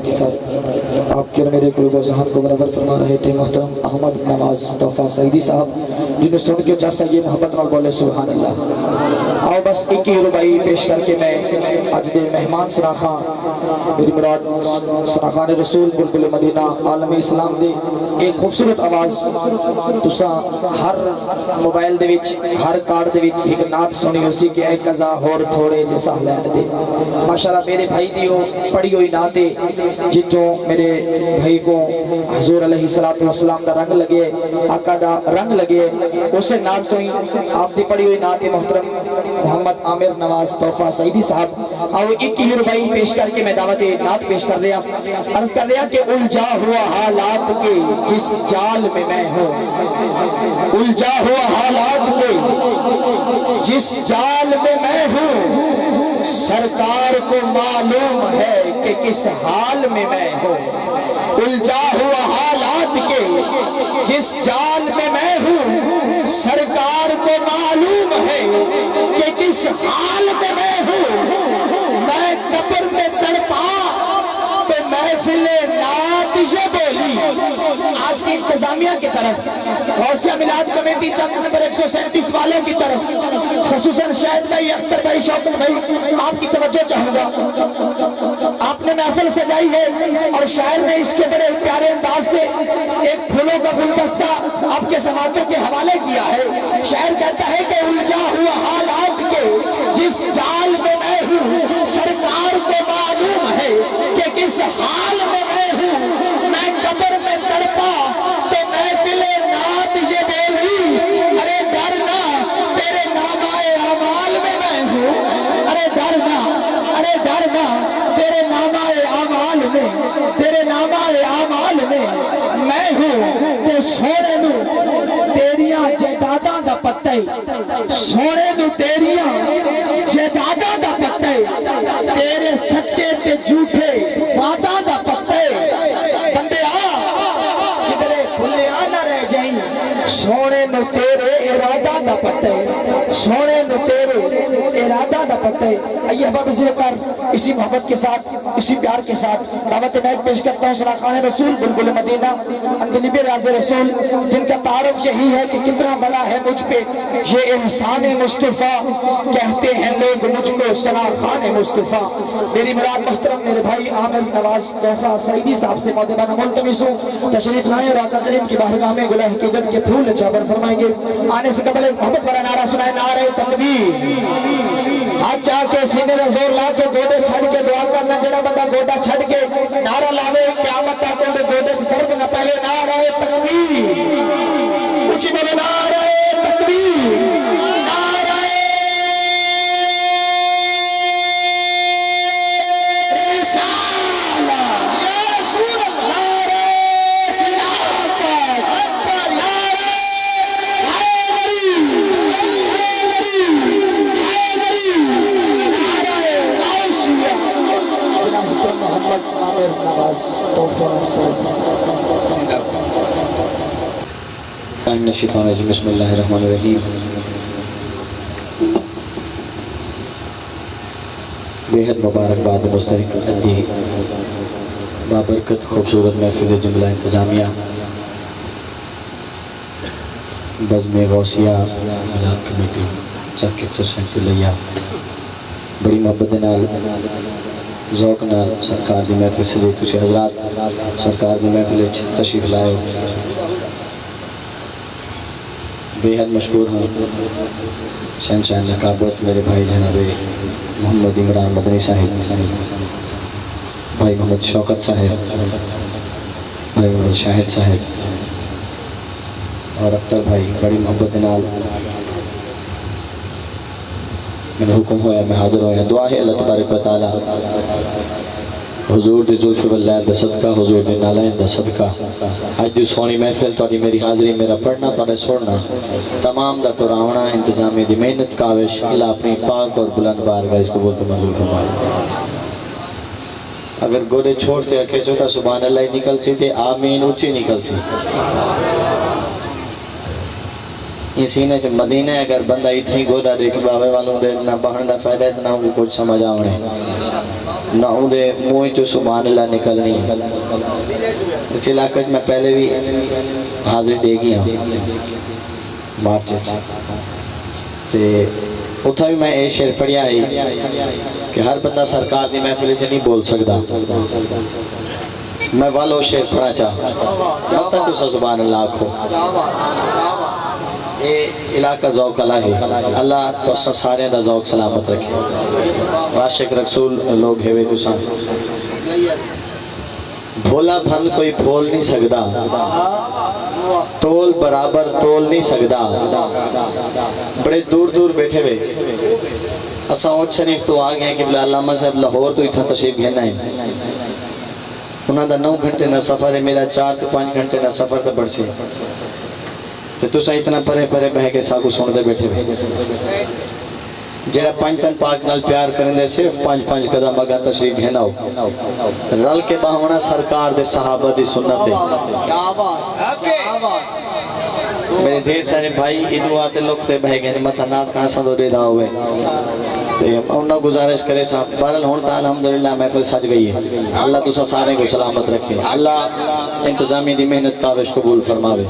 کے ساتھ آپ کے میرے قلوب و ذہن کو منور فرما رہے تھے محترم احمد نواز تحفہ سعیدی صاحب، جنہیں سن کے جیسا یہ محبت نہ بولے سبحان اللہ۔ آؤ بس ایک ہی ربائی پیش کر کے میں آج دے مہمان سنا خان میری مراد سنا خان رسول بلبل مدینہ عالم اسلام دے ایک خوبصورت آواز تسا ہر موبائل دے وچ ہر کارڈ دے وچ ایک نعت سنی اسی کہ اے قضا ہور تھوڑے جیسا لین دے۔ ماشاءاللہ میرے بھائی دیو پڑھی ہوئی نعت دے جتوں میرے بھائی کو حضور علیہ السلام دا رنگ لگے، آقا دا رنگ لگے، اسے نعت سوئی آپ دی پڑھی ہوئی نعت محترم محمد عامر نواز تحفہ سعیدی صاحب اور ایک ہی ربائی پیش کر کے میں دعوت نعت پیش کر رہا عرض کر رہا کہ الجھا ہوا حالات کے جس جال میں میں ہوں، الجھا ہوا حالات کے جس جال میں میں ہوں، سرکار کو معلوم ہے کہ کس حال میں میں ہوں، الجھا ہوا حالات کے جس جال میں میں ہوں، سرکار کو معلوم ہے کہ کس حال میں میں ہوں، میں قبر میں تڑپا تو محفل نعت یہ بولی۔ آج کی انتظامیہ کی طرف غوثیہ میلاد کمیٹی چک نمبر 137 والوں کی طرف خصوصاً شاہد بھائی، اختر بھائی، شوکت بھائی آپ کی توجہ چاہوں گا۔ آپ نے محفل سجائی ہے اور شاعر نے اس کے بڑے پیارے انداز سے ایک پھولوں کا گلدستہ آپ کے سماعتوں کے حوالے کیا ہے۔ شاعر کہتا ہے کہ الجھا ہوا حالات کے جس جال میں میں ہوں، سرکار کو معلوم ہے کہ کس حال میں میں ہوں، میں قبر میں تڑپا تو محفل نعت یہ بولی، ارے ڈرنا تیرے نامہ اعمال میں میں ہوں، ارے ڈرنا، ارے ڈرنا تیرے نامہ اعمال میں، تیرے نامہ اعمال میں میں ہوں، تو سونے نو تیریاں جائیداداں دا پتہ ہے، سونے نو تیریاں جائیداداں دا پتہ ہے، تیرے سچے تے جھوٹے وعداں دا پتہ ہے، بندے کدھرے بھلے نہ رہ جائیں، سونے نو تیرے ارادہ دا پتہ ہے، سونے نو تیرے ارادہ دا پتہ ہے۔ آئیے احباب ذکر اسی محبت کے ساتھ، اسی پیار کے ساتھ دعوت میں پیش کرتا ہوں سنا خان رسول بلبل مدینہ اندلیب راز رسول، جن کا تعارف یہی ہے کہ کتنا بڑا ہے مجھ پہ یہ احسان مصطفیٰ، کہتے ہیں لوگ مجھ کو سنا خان مصطفیٰ۔ میری مراد محترم میرے بھائی عامر نواز تحفہ سعیدی صاحب سے مودبانہ ملتمس ہوں تشریف لائیں اور آقا کریم کی بارگاہ میں گلہ حقیقت کے پھول چابر فرمائیں گے۔ آنے سے قبل ایک محبت بڑا نعرہ سنائے، نعرہ تکبیر۔ ہاتھ چاہ کے سینے میں زور لا کے گوڑے چھڑ کے دعا کرنا، جڑا بندہ گوڑا چھڑ کے نعرہ لاوے قیامت تک دے گوڑے درد نہ پہلے، نعرہ تکبیر، کچھ بولے نعرہ تکبیر، نعرہ رسالہ، یا رسول اللہ، نعرہ خلافت، نعرہ حیدری، محمد عامر نواز تحفہ سعیدی۔ من الشیطان الرجیم، بسم اللہ الرحمن الرحیم۔ بے حد مبارکباد مستحق ادی بابرکت خوبصورت محفل جملہ انتظامیہ بزم غوثیہ میلاد کمیٹی چک 137 لیا بڑی محبت نال ذوق نال سرکار دی محفل سے تسی حضرات سرکار دی محفل تشریف لائے، بے حد مشکور ہوں شہنشاہ نقابت میرے بھائی جناب محمد عمران مدنی صاحب، بھائی محمد شوکت صاحب، بھائی محمد شاہد صاحب اور اختر بھائی، بڑی محبت نال میں حکم ہویا میں حاضر ہویا۔ دعا ہے اللہ تبارک و تعالی حضور دی ذوالفضل واللہ دا صدقہ، حضور دی نالین دا صدقہ، آج دی سونی محفل توڑی میری حاضری، میرا پڑھنا توڑے سوڑنا، تمام دا قرآنہ انتظامی دی محنت کاوش، اللہ اپنی پاک اور بلند بارگاہ اس کو بولتے منظور فرمائے۔ اگر گوڑے چھوڑتے اکیسو تا سبحان اللہ نکل سی تے آمین اچھی نکل سی۔ اسی نے جو مدینہ اگر بندہ اتنی گوڑا دیکھ باوے والوں دے نہ بہن دا فائدہ اتنا وہ کچھ سمجھ آونے۔ نہ اندے منہ چو سبحان اللہ نکلنی ہے۔ اس علاقے میں پہلے بھی حاضر دے گیا مارچ تے اتھا بھی میں اے شعر پڑھیا ہے کہ ہر بندہ سرکار دی محفل چ نہیں بول سکتا، میں والو شعر پڑھا چاہ مطلب تو سبحان اللہ آکھو۔ اے علاقہ ذوق اللہ ہے، اللہ تو سارے دا ذوق سلامت رکھے۔ عاشق رسول لوگ ہے تو سان بھولا بھن کوئی بھول نہیں سکدا، تول برابر تول نہیں سکدا، بڑے دور دور بیٹھے ہوئے اساں اوچ شریف تو آ گئے کہ بلا علامہ صاحب لاہور تو اتنا تشریف گھنا ہے، انہاں دا 9 گھنٹے دا سفر ہے، میرا 4 سے 5 گھنٹے دا سفر تا بڑھ سی تو سا اتنا پرے پرے بہ کے ساکو سن دے بیٹھے ہوئے جڑا 5 تن پاک نال پیار کریں دے صرف 5 قدم اگا تشریف گھنا ہو رل کے باہونا سرکار دے صحابہ دی سنت دے۔ میرے دھیر سارے بھائی ادھو آتے لوگ تے بہ گئے مطا ناز کہاں سندو دے دا ہوئے انہوں گزارش کرے صاحب بہرحال ہونتا الحمدللہ محفل سج گئی ہے، اللہ تو سارے کو سلامت رکھے، اللہ انتظامی دی محنت کاوش قبول فرماوے،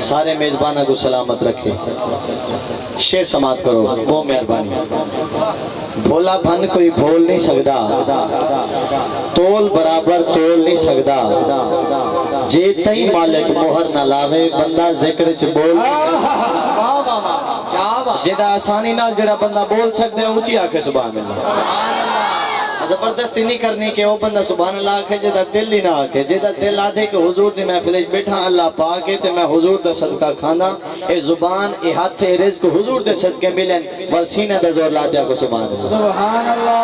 سارے میزبانہ کو سلامت رکھے۔ شعر سماعت کرو وہ مہربانی۔ بھولا بھن کوئی بھول نہیں سکدا، تول برابر تول نہیں سکدا، جے تئی مالک مہر نہ لاوے بندہ ذکر چ بول نہیں سکدا۔ جیدہ آسانی نال جڑا بندہ بول سکتے ہیں اونچی آکھے سبحان اللہ، زبردستی نہیں کرنی کہ وہ بندہ سبحان اللہ آکھے جیدہ دل ہی نہ آکھے، جیدہ دل آدھے کہ حضور دی محفل بیٹھا اللہ پاکے تے میں حضور دا صدقہ کھانا، اے زبان اے ہاتھ اے رزق حضور دے صدقے ملیں والسینہ دا زور لادیا کو سبحان اللہ۔ سبحان اللہ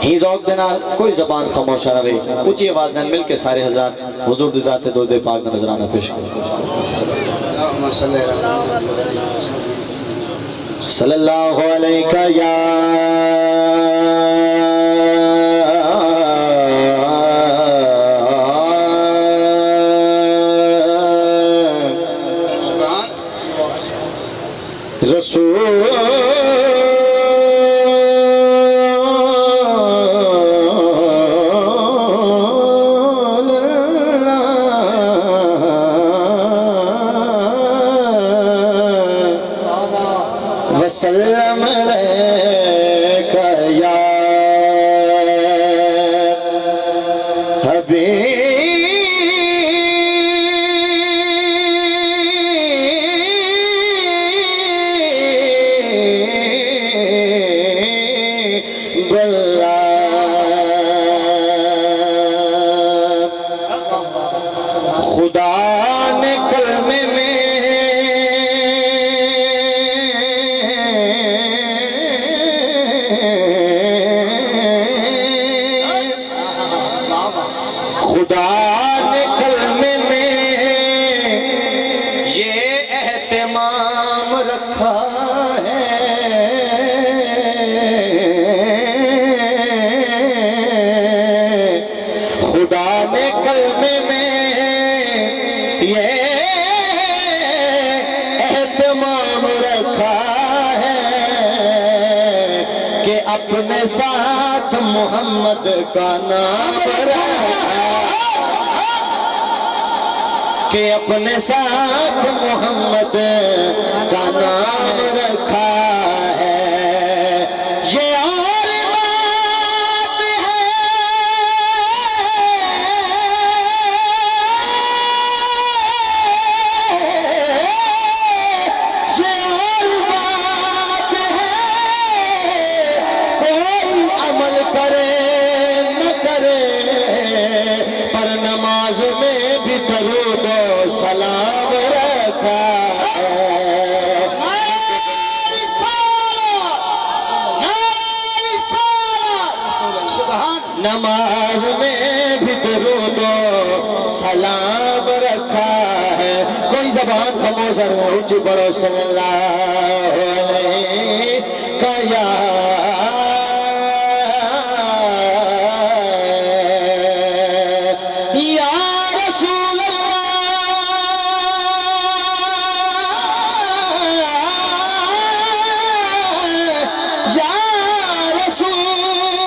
ہی ذوق دنال کوئی زبان خاموش روے، اونچی آواز دن مل کے سارے ہزار حضور دی ذات درود پاک نظرانہ پیش کرو۔ صلی اللہ علیہ یا رسول وسلم علیکہ یا حبیب اللہ۔ خدا نے کلمے میں اپنے ساتھ محمد کا نام رکھا، کہ اپنے ساتھ محمد کا نام رکھا ہے، یہ اور بات ہے یہ اور بات ہے، کرے نہ کرے پر نماز میں بھی درود و سلام رکھا ہے۔ نماز میں بھی درود و سلام رکھا ہے۔ کوئی زبان خاموش ہے اونچی پڑھو صلی اللہ علیہ یا رسول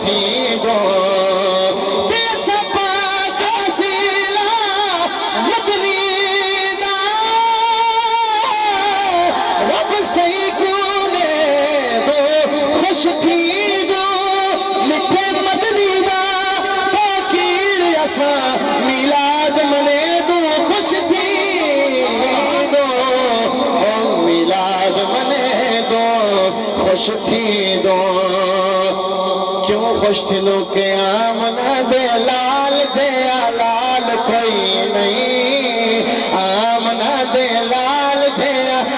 تھی گو تے سپا کسیلا مدنی دا رب سی کونے دو خوش تھی گو مٹھے مدنی دا تاکیر اسا میلاد منے دو خوش تھی دو میلاد منے دو خوش تھی دو کیوں خوش تھی دو کہ آمنہ دے لال جے لال کوئی نہیں آمنہ دے لال جے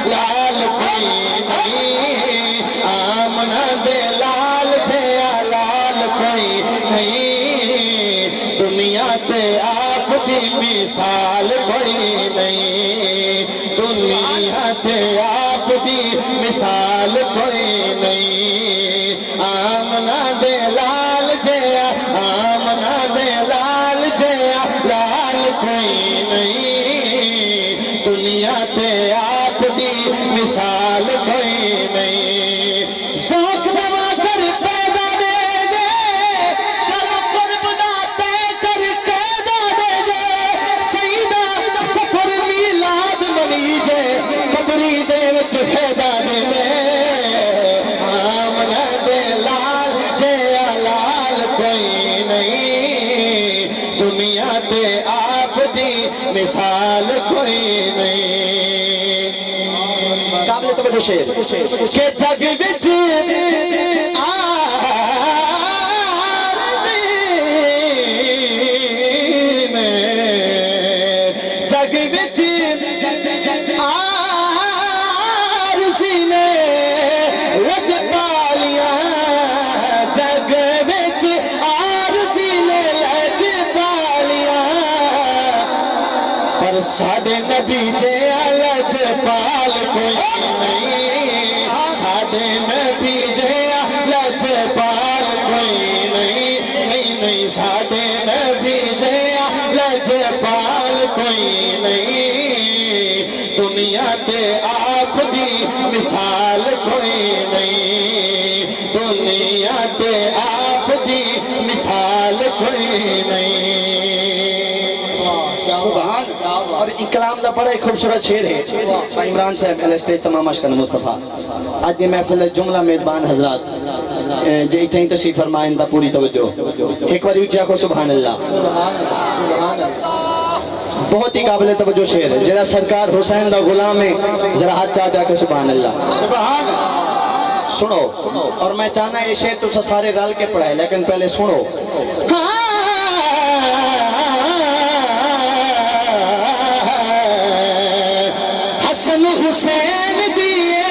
لال کوئی نہیں آمنہ دے لال جے لال کوئی نہیں دنیا تے آپ دی مثال کوئی نہیں دنیا تے آپ دی مثال کوئی نہیں آمنہ دے لال جیا آمنہ دے لال جیا لال کوئی نہیں دنیا تے آپ دی مثال کوئی نہیں سوکھ نوا کر پیدا دے دے شرف قرب دا تے کر قیدا دے دے سیدہ سفر میلاد منی جے قبری دے وچ فیدا دے دے آمنہ دے لال جے لال کوئی نہیں دنیا تے آپ دی مثال کوئی نہیں قابل توجہ شعر کہ جگ وچ آرزی میں جگ وچ آرزی نے لج پالیاں جگ وچ آرزی نے لج پالیاں پر ساڈے نبی جے لج پال کوئی نہیں ساڈے نبی جے لج پال کوئی نہیں نہیں نہیں ساڈے نبی جے لج پال کوئی نہیں دنیا تے آپ دی مثال کوئی نہیں دنیا تے آپ دی مثال کوئی نہیں سبحان اور کلام دا بڑا ایک خوبصورت شعر ہے شاہ عمران صاحب الاسٹیج تمام اشکن مصطفیٰ آج دی محفل جملہ میزبان حضرات جے اتنی تشریف فرمائیں دا پوری توجہ ایک بار اچھا کو سبحان اللہ بہت ہی قابل توجہ شعر ہے جرا سرکار حسین دا غلام ہے ذرا ہاتھ چاہتا کہ سبحان اللہ سنو اور میں چاہنا یہ شعر تو سارے رل کے پڑھائے لیکن پہلے سنو حسن حسین دیے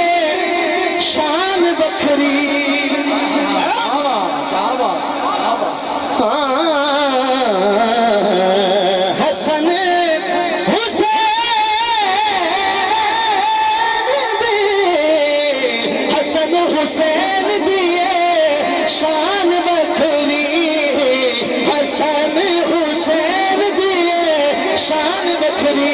شان بکھری حسن حسین دیے شان بکھری حسن حسین دیے شان بکھری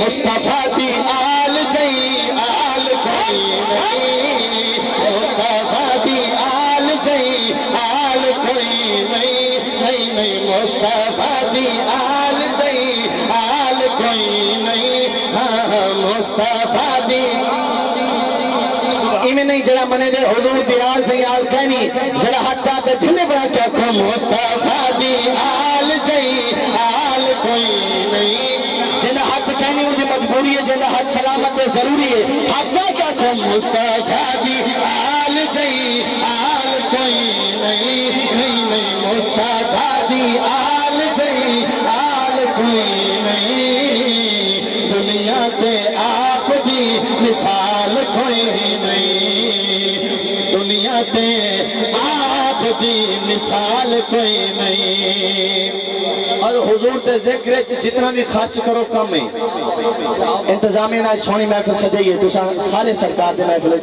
مصطفیٰ دی آل جئی آل کوئی نہیں مصطفیٰ دی آل جئی آل کوئی نہیں نہیں نہیں مصطفیٰ دی آل جئی آل کوئی نہیں مصطفیٰ دی ایمیں نہیں جڑا منے دے حضور دی آل جئی آل کہنی ذرا ہاتھ چاہتے جھنے بڑا کیا کھو مصطفیٰ دی آل جئی آل کوئی نہیں کہنی مجھے مجبوری ہے جنہ حد سلامت ہے ضروری ہے حجا کیا کھو مصطفیٰ دی آل جئی آل کوئی نہیں نہیں نہیں مصطفیٰ دی آل جئی آل کوئی نہیں دنیا تے آپ دی مثال کوئی نہیں دنیا تے آپ دی مثال کوئی نہیں اور حضور تے ذکر جتنا بھی خرچ کرو کم ہے انتظامیہ نے سونی محفل سجائی ہے تو سارے سرکار دے محفل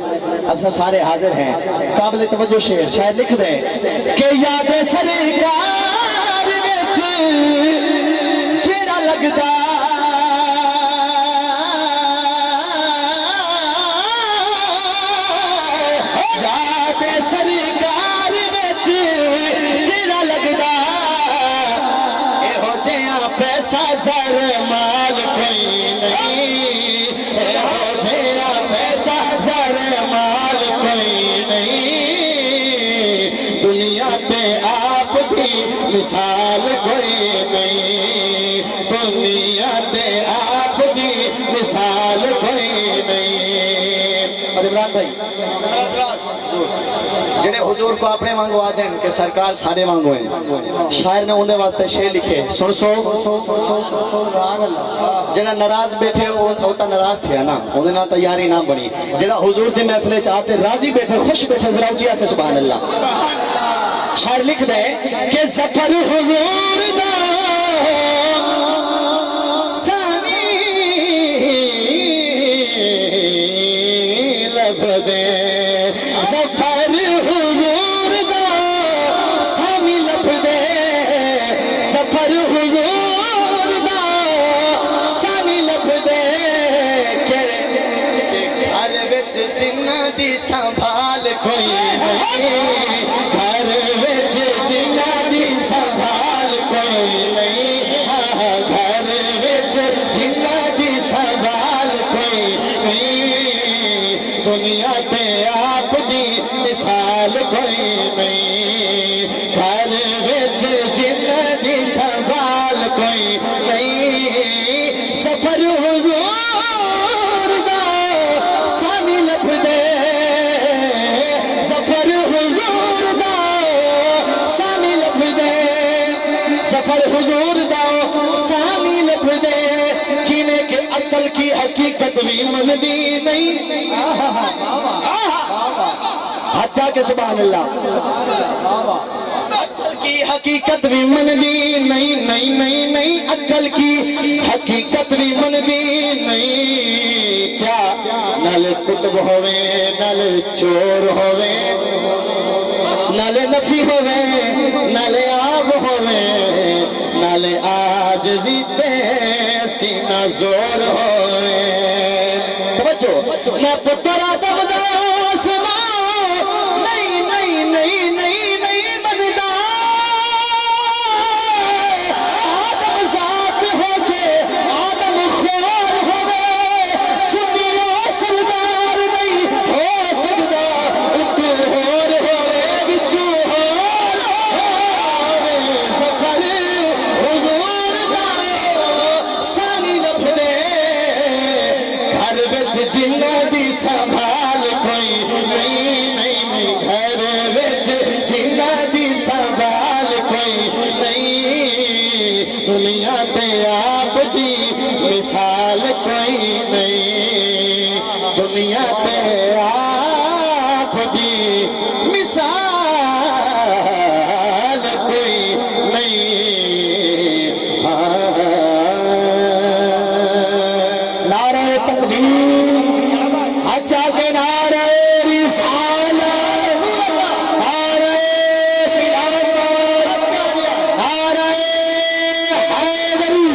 اسا سارے حاضر ہیں قابل توجہ شعر شاید لکھ دیں کہ یاد سرکار وچ جیڑا لگدا یاد سرکار مثال کوئی نہیں دنیا تے آپ دی مثال کوئی نہیں اور عمران بھائی جنہیں حضور کو اپنے مانگوا دیں کہ سرکار سارے مانگو ہیں شاعر نے انہیں واسطے شعر لکھے سن سو جنہیں ناراض بیٹھے ہوتا ناراض تھیا نا انہیں نہ تیاری نہ بنی جنہیں حضور دی محفلے چاہتے راضی بیٹھے خوش بیٹھے ذرا اچھی آکے سبحان اللہ شاعر لکھ دے کہ ظفر حضور دا سانی لب دے ظفر حضور دا سانی لب دے ظفر حضور دا سانی لب دے کہ گھر وچ جنہ دی سنبھال کوئی نہیں گھر وچ جنہ دی سنبھال کوئی نہیں گھر وچ جنہ دی سنبھال کوئی نہیں دنیا تے آپ دی مثال کوئی نہیں گھر وچ جنہ دی سنبھال کوئی نہیں سفر حضور دا سانی لب دے سفر حضور دا سانی لب دے سفر حضور دا سانی لب دے کینے کے عقل کی حقیقت بھی من دی نہیں اچھا کہ سبحان اللہ عقل کی حقیقت بھی من دی نہیں نہیں نہیں نہیں عقل کی حقیقت بھی من دی نہیں کیا نل کتب ہوئے نل چور ہوئے نل نفی ہوئے نل آب ہوئے نل آجزی تے سینہ زور ہوئے توجہ میں پتر آدم دا سنا نہیں نہیں نہیں نہیں نہیں بندا آدم ذات ہو کے آدم خور ہوئے سنیو سردار نہیں ہو سکتا اتو ہور ہوئے بچو ہور ہوئے سفر حضور دا سانی لب دے گھر وچ جنہ دی سنبھال کوئی نہیں نہیں نہیں گھر وچ جنہ دی سنبھال کوئی نہیں دنیا تے آپ دی مثال کوئی نہیں دنیا تے آپ دی مثال کوئی نہیں نعرہ تکبیر اچھا کے نعرہ رسالت نعرہ خلافت نعرہ حیدری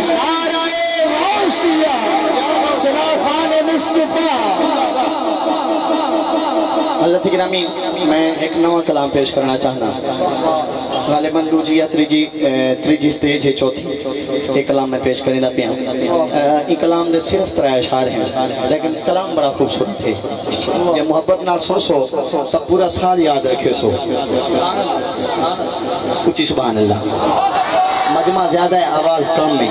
نعرہ غوثیہ سنا خان مصطفیٰ اللہ گرامی میں ایک نوا کلام پیش کرنا چاہنا غالباً دوجی یا تریجی سٹیج ہے چوتھی ایک کلام میں پیش کرنا پیا یہ کلام دے صرف 3 اشعار ہیں لیکن کلام بڑا خوبصورت ہے جب محبت نال سن سو تب پورا سال یاد رکھے سو اچھی سبحان اللہ مجمع زیادہ ہے آواز کم میں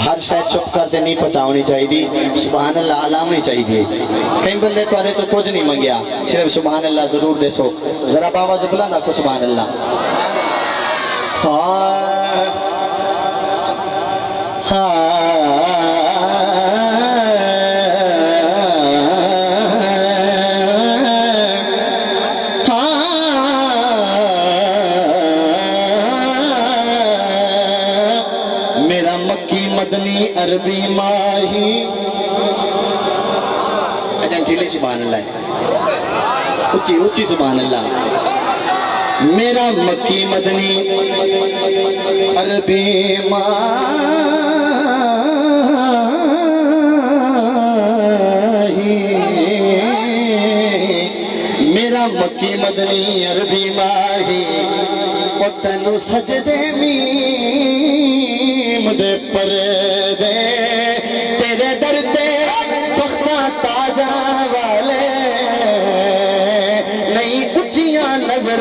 ہر شاید چپ کرتے نہیں پچاؤنی چاہیے سبحان اللہ علام نہیں چاہیے کئی بندے تو آلے تو کچھ نہیں منگیا صرف سبحان اللہ ضرور دے سو ذرا باواز بلند آکو سبحان اللہ میرا مکی مدنی عربی ماہی اجان ٹھیلی سبحان اللہ اچھی اچھی سبحان اللہ میرا مکی مدنی عربی ماہی میرا مکی مدنی عربی ماہی تینو سجدے میم دے پردے تیرے در تے تختہ تاجاں والے نہیں اچھیاں نظر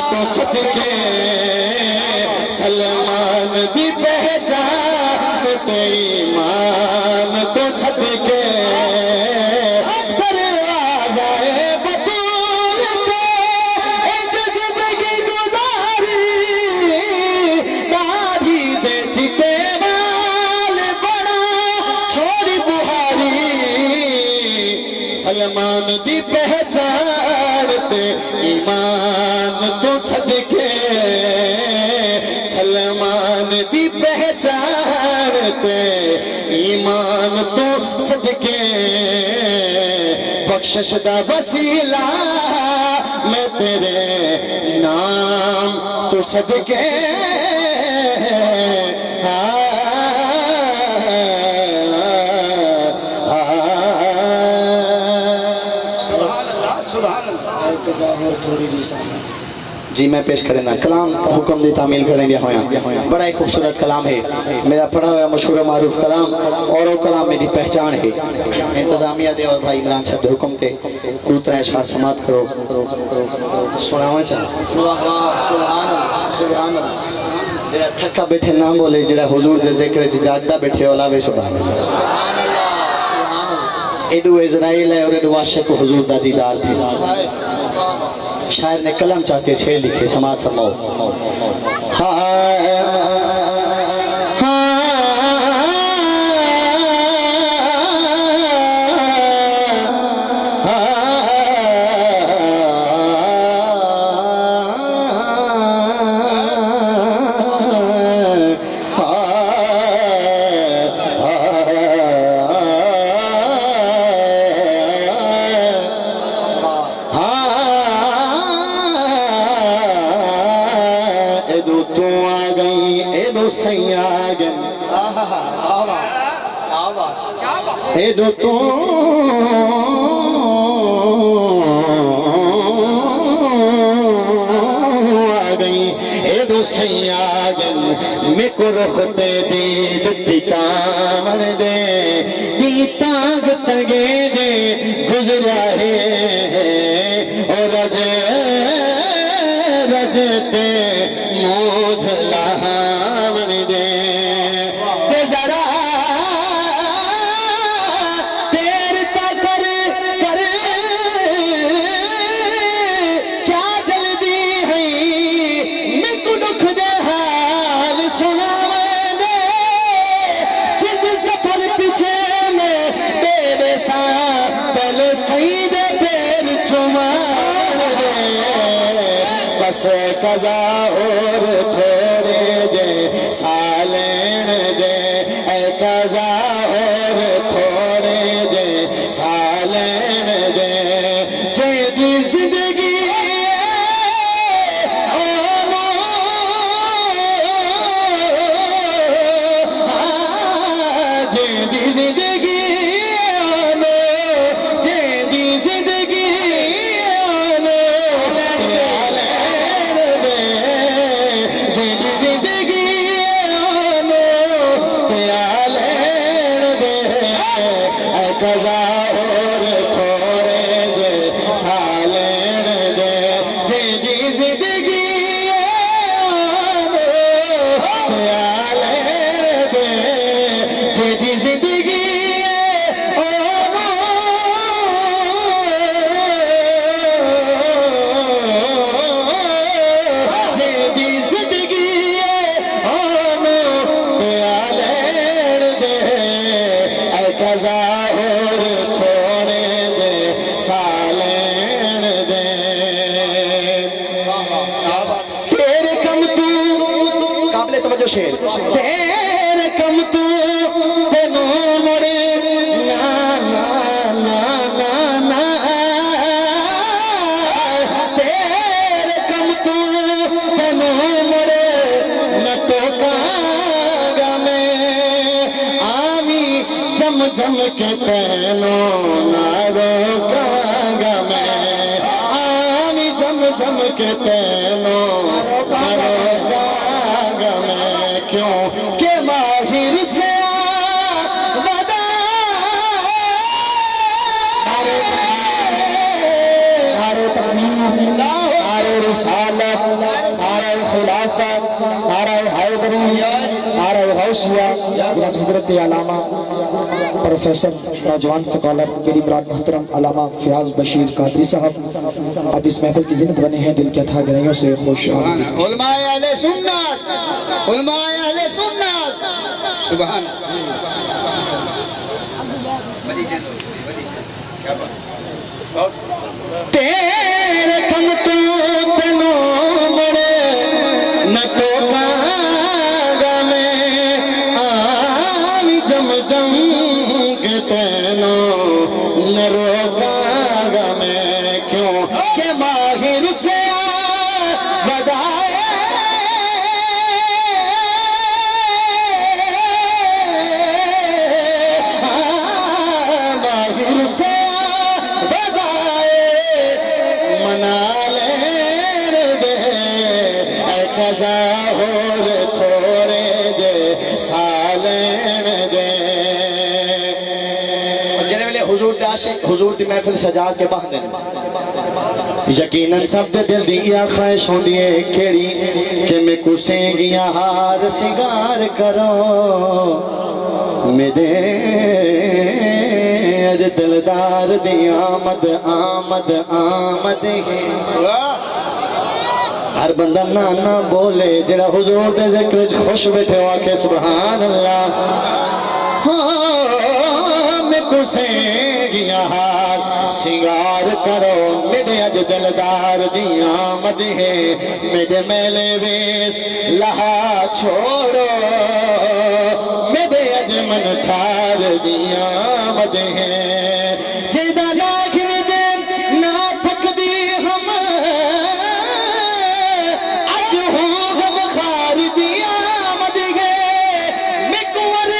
تو صدقے سلمان دی پہچان تے ایمان تو صدقے دروازہ بطول پہ زندگی گزاری داڑھی دے چپے وال بڑا چھوڑی بہاری سلمان دی پہچان تے ایمان تو صدقے سلمان دی پہچان تے ایمان تو صدقے بخشش دا وسیلہ میں تیرے نام تو صدقے جی میں پیش کریں گا کلام حکم دی تعمیل کریں گے ہویا بڑا ایک خوبصورت کلام ہے میرا پڑھا ہوا مشہور معروف کلام اور وہ کلام میری پہچان ہے انتظامیہ دے اور بھائی عمران صاحب دے حکم تے دوسرا اشعار سماعت کرو سناواں چاہ سبحان اللہ جڑا تھکا بیٹھے نہ بولے جڑا حضور دے ذکر وچ جاگدا بیٹھے اولا وے سبحان اللہ ایدو اسرائیل ہے اور ایدو عاشق حضور دا دیدار تھی شاعر نے کلم چاہتے شعر لکھے سماعت فرماؤ ایدو تو آگئی ایدو سیاگن میں کو رختے دید دیتامن دے دیتاگ تگے دے گزرا ہے اور رجتے موجھلا من دے ذرا قضا اور تھوڑے جے سالین دے اے قضا اور تھوڑے جے سالین دے جے دی زندگی جے دی زندگی قضا اور تھوڑے جے سالین دے جے دی زندگی سالین دے جے دی زندگی جے دی زندگی سالین دے اے قضا شیر تیرے کم تو تینو مڑے نا نا نا نا نا تیرے کم تو تینو مڑے نہ تو کانگا میں آمی جم جم کے تینو نہ روکانگا میں آمی جم جم کے تینو نہ روکانگا کیوں کہ ماہر سے ودا نعرہ تکبیر نعرہ رسالت رسالت، نعرہ خلافت، نعرہ حیدری، نعرہ غوثیہ۔ جناب حضرت علامہ پروفیسر نوجوان سکالر میری مراد محترم علامہ فیاض بشیر قادری صاحب اب اس محفل کی زینت بنے ہیں، دل کے تھا گرہیوں سے خوش آمدید۔ علماء اہل سنت، علماء اہل سنت، سبحان تیرے کم تو تنوں مڑے نہ ٹوکا گا میں، آمی جم جم کے تینوں نہ روکا گا میں، کیوں کہ ماہر سے بدائے ماہر سے بدائے منا لین دے، اے قضا ہور تھوڑے جے سالین دے۔ جنہیں ملے حضور دے عاشق حضور دی محفل سجا کے بہنے یقیناً سب دے دل دیا خواہش ہوں دیئے کھیڑی کہ میں کسیں گیا ہار سنگار کرو میرے اج دلدار دی آمد آمد آمد ہے۔ ہر بندہ نانا بولے جڑا حضور دے ذکر خوش بیٹھے واقع سبحان اللہ۔ میں کسیں گیا ہار سنگار کرو میرے اج دلدار دی آمد ہے، میرے میلے ویس لہا چھوڑو میرے اج من ٹھار دی آمد ہے، جیدہ لاکھن دن نہ تھک دی ہم اج ہوں ہم خار دی آمد ہے، مکور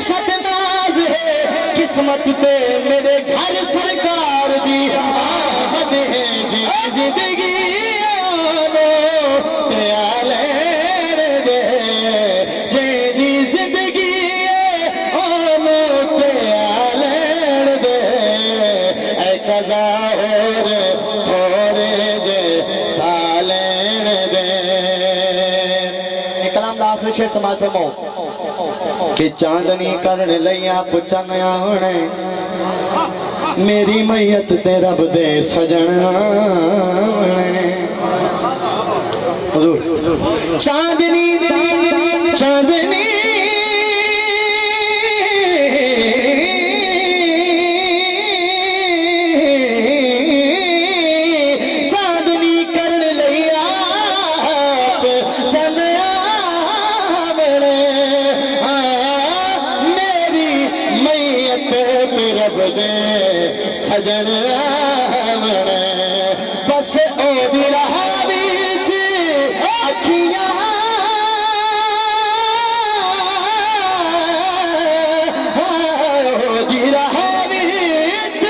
شد ناز ہے قسمت تے میرے گھر سرکار دی آمد ہے، جی زندگی آنو تیالین دے، جی زندگی آنو تیالین دے، اے قضا اور تھوڑے جے سالین دے۔ ایک کلام دا آخری شیر سماج پہ مو کہ چاندنی کرنے لیا پچھن آنے میری میت تے رب دے سجن آنے۔ حضور چاندنی چاندنی چاندنی کرنے لیا پچھن آنے میری میت تے رب دے سجن آمنے، بس او دی رہا بیچ اکھیاں او دی رہا بیچ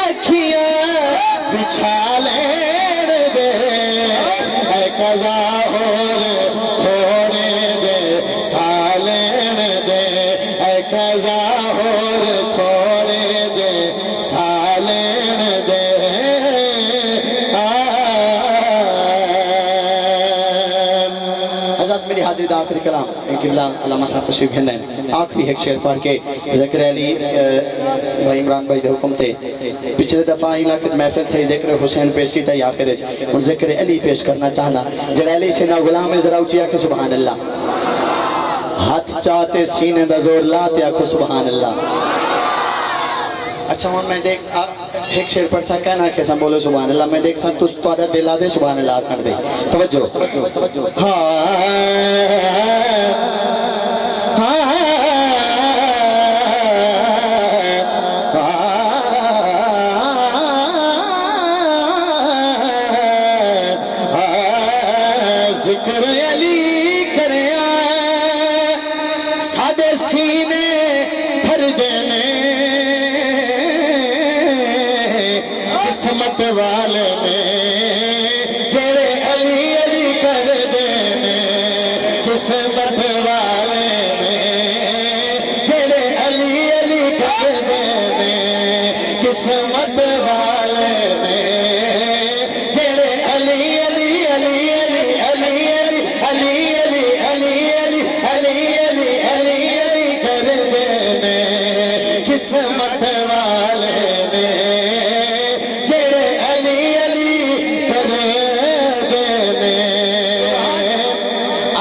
اکھیاں بچھا لین دے، اے قضا اور تھوڑے جے سالین دے، اے قضا اور تھوڑے جے سالین دے۔ حضرت میری حاضری دا آخری کلام قبلہ علامہ صاحب تشریف ہندیں آخری ایک شعر پڑھ کے ذکر علی بھائی عمران بھائی دے حکم تے پچھلے دفعہ علاقت محفل تھے ذکر حسین پیش کی تھی آخر اور ذکر علی پیش کرنا چاہنا جڑا علی سے نا غلام ذرا اچھی آکھے سبحان اللہ، ہاتھ چاہتے سینے دا زور لاتے آکھو سبحان اللہ۔ اچھا ہوں میں دیکھ ایک شیر پر سا کہنا کہ سن بولو سبحان اللہ، میں دیکھ سن تو توڑا دلا دے سبحان اللہ کر دے توجہ۔ ذکر علی کریا سادے سینے بھر دینے قسمت والے میں جڑے علی علی کر دینے، قسمت والے میں جڑے علی علی کر دینے، قسمت والے میں جڑے علی علی علی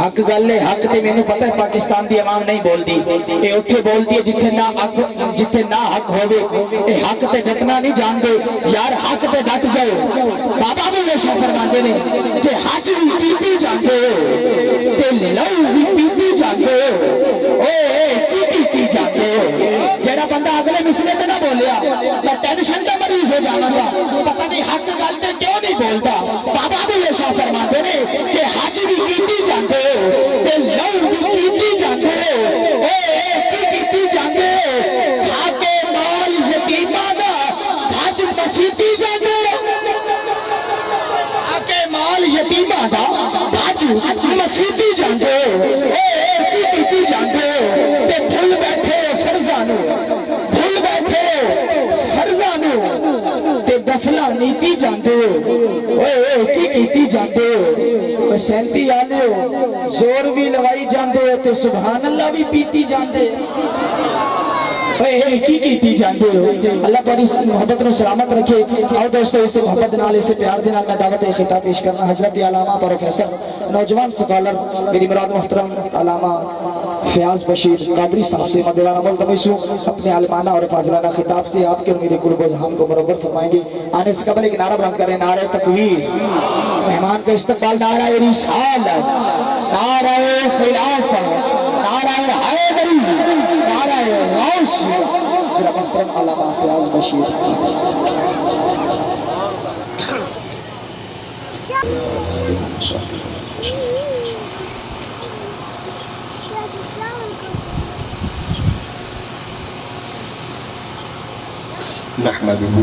حق گل ہے حق تے مینوں پتہ ہے پاکستان دی عوام نہیں بولدی اے اوتھے بولدی ہے جتھے نہ حق ہوے اے حق تے ڈٹنا نہیں جاندے یار حق تے ڈٹ جاؤ بابا بھی ہمیشہ فرماندے نے کہ حج بھی پیتی جاندے ہو تے لو بھی پیتی جاندے ہو اوے کی پیتی جاندے ہو جڑا بندہ اگلے مسئلے تے نہ بولیا میں ٹینشن دا مریض ہو جاواں گا پتہ نہیں حق گل تے کیوں نہیں بولدا بابا بھی ہمیشہ فرماندے نے کہ حج بھی پیتی جاندے ہو تے لو بھی پیتی جاندے ہو اے کی پیتی جاندے ہو حق مال یتیماں دا حج مسیتی جاندے ہو حق مال یتیماں دا حج مسیتی جاندے ہو اے کی پیتی جاندے ہو تے بھول بیٹھے فرضاں نو بھول بیٹھے فرضاں نو تے دفلا نیتی جاندے ہو اوے کی کیتی جاندے ہو سینتی آنے ہو زور بھی لوائی جاندے ہو تے سبحان اللہ بھی پیتی جاندے کی کیتی جاندے ہو اللہ تعالی اس محبت نو سلامت رکھے آؤ دوستو اس سے محبت نال اس سے پیار دے نال میں دعوت خطاب پیش کرنا حضرت علامہ پروفیسر نوجوان سکالر میری مراد محترم علامہ فیاض بشیر قادری صاحب سے مدیوانہ ملتمسوں اپنے علمانہ اور فاضلانہ خطاب سے آپ کے اور میرے قلوب و ذہان کو برابر فرمائیں گے آنے سے قبل ایک نعرہ بلند کریں نعرہ تکبیر مہمان کا استقبال نعرہ رسالت نعرہ خلافت نعرہ حیدری نعرہ غوثیہ ذرا محترم علامہ فیاض بشیر نحمده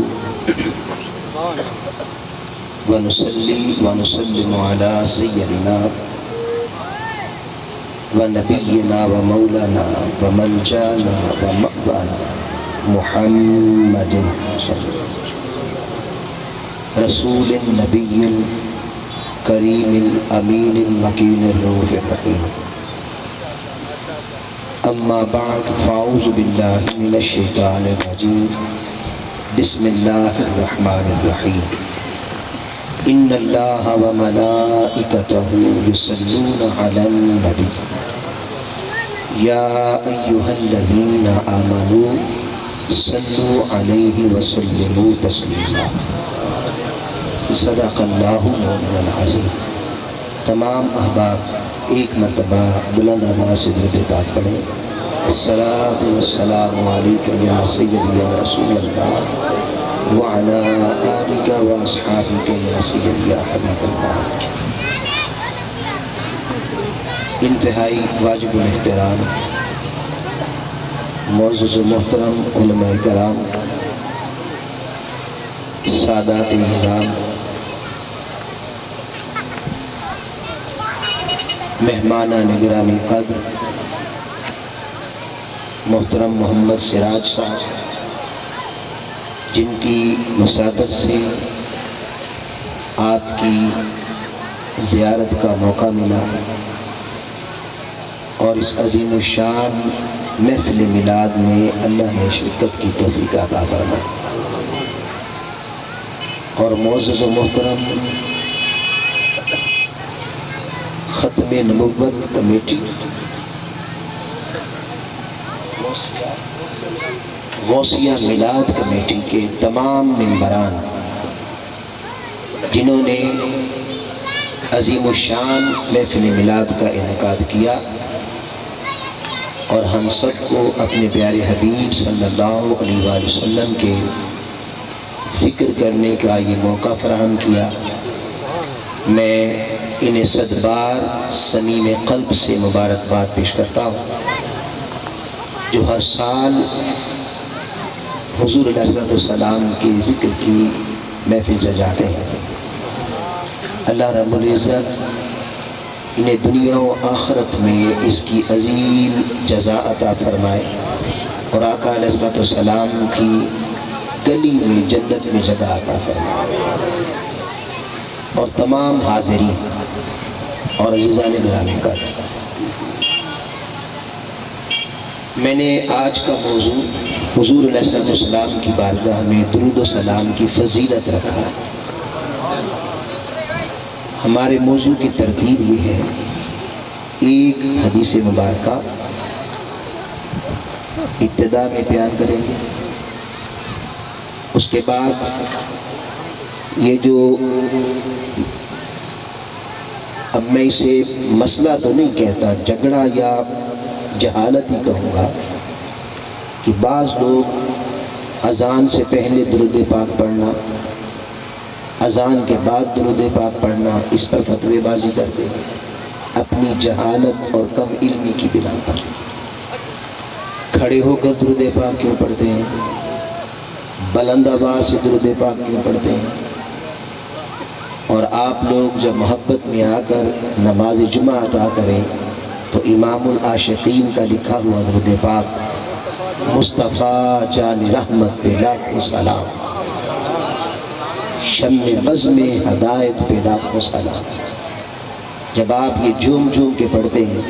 ونصلي ونسلم على سيدنا ونبينا ومولانا وملجانا ومأوانا محمد رسول النبي الكريم الأمين المكين الرؤوف الرحيم أما بعد فأعوذ بالله من الشيطان الرجيم بسم الله الرحمن الرحيم إن الله وملائكته يصلون على النبي يا أيها الذين آمنوا صلوا عليه وسلموا تسليما صدق الله مولانا العظيم تمام احباب ایک مرتبہ بلند آواز سے درود پاک پڑھیں الصلاة والسلام علیکہ یا سیدی یا رسول اللہ وعلا آلکہ واصحابکہ یا سیدی یا حبیب اللہ انتہائی واجب الاحترام معزز و محترم علماء کرام سادات نظام مہمانہ نگرامی قدر محترم محمد سراج صاحب جن کی مساعدت سے آپ کی زیارت کا موقع ملا اور اس عظیم الشان محفل میلاد میں اللہ نے شرکت کی توفیق عطا فرمائی اور معزز و محترم ختم نبوت کمیٹی غوثیہ میلاد کمیٹی کے تمام ممبران جنہوں نے عظیم الشان محفل میلاد کا انعقاد کیا اور ہم سب کو اپنے پیارے حبیب صلی اللہ علیہ وآلہ وسلم کے ذکر کرنے کا یہ موقع فراہم کیا میں انہیں صد بار صمیم قلب سے مبارکباد پیش کرتا ہوں جو ہر سال حضور علیہ السلام کے ذکر کی محفل سجاتے ہیں اللہ رب العزت انہیں دنیا و آخرت میں اس کی عظیم جزا عطا فرمائے اور آقا علیہ السلام کی گلی میں جنت میں جگہ عطا فرمائے اور تمام حاضرین اور عزیزان گرامی کا میں نے آج کا موضوع حضور علیہ السلام کی بارگاہ میں درود و سلام کی فضیلت رکھا ہمارے موضوع کی ترتیب یہ ہے ایک حدیث مبارکہ ابتدا میں بیان کریں گے، اس کے بعد یہ جو اب میں اسے مسئلہ تو نہیں کہتا، جھگڑا یا جہالت ہی کہوں گا کہ بعض لوگ اذان سے پہلے درود پاک پڑھنا، اذان کے بعد درود پاک پڑھنا، اس پر فتوی بازی کرتے ہیں اپنی جہالت اور کم علمی کی بنا پر۔ کھڑے ہو کر درود پاک کیوں پڑھتے ہیں؟ بلند آواز سے درود پاک کیوں پڑھتے ہیں؟ اور آپ لوگ جب محبت میں آ کر نماز جمعہ ادا کریں تو امام العاشقین کا لکھا ہوا درود پاک مصطفیٰ جان رحمت پہ لاکھوں سلام، شمع بزم ہدایت پہ لاکھوں سلام، جب آپ یہ جھوم جھوم کے پڑھتے ہیں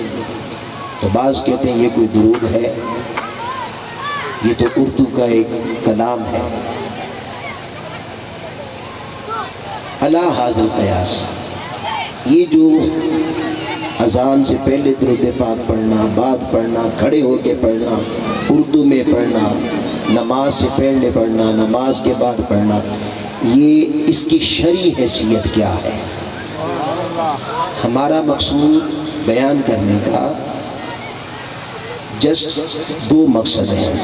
تو بعض کہتے ہیں یہ کوئی درود ہے، یہ تو اردو کا ایک کلام ہے۔ علی حاضر قیاس، یہ جو اذان سے پہلے درود پاک پڑھنا، بعد پڑھنا، کھڑے ہو کے پڑھنا، اردو میں پڑھنا، نماز سے پہلے پڑھنا، نماز کے بعد پڑھنا، یہ اس کی شرعی حیثیت کیا ہے؟ ہمارا مقصود بیان کرنے کا جسٹ دو مقصد ہیں۔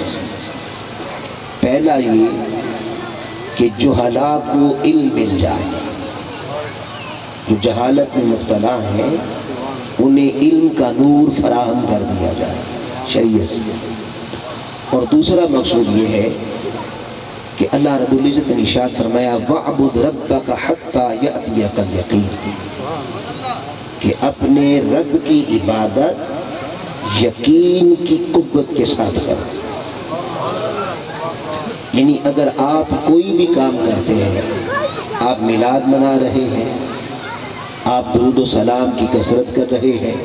پہلا یہ کہ جہلاء کو علم مل جائے، جو جہالت میں مبتلا ہیں انہیں علم کا نور فراہم کر دیا جائے شریعت سے۔ اور دوسرا مقصود یہ ہے کہ اللہ رب العزت نے ارشاد فرمایا وَاعْبُدْ رَبَّكَ حَتَّى يَأْتِيَكَ الْيَقِينُ، کہ اپنے رب کی عبادت یقین کی قوت کے ساتھ کرو۔ یعنی اگر آپ کوئی بھی کام کرتے ہیں، آپ میلاد منا رہے ہیں، آپ درود و سلام کی کثرت کر رہے ہیں،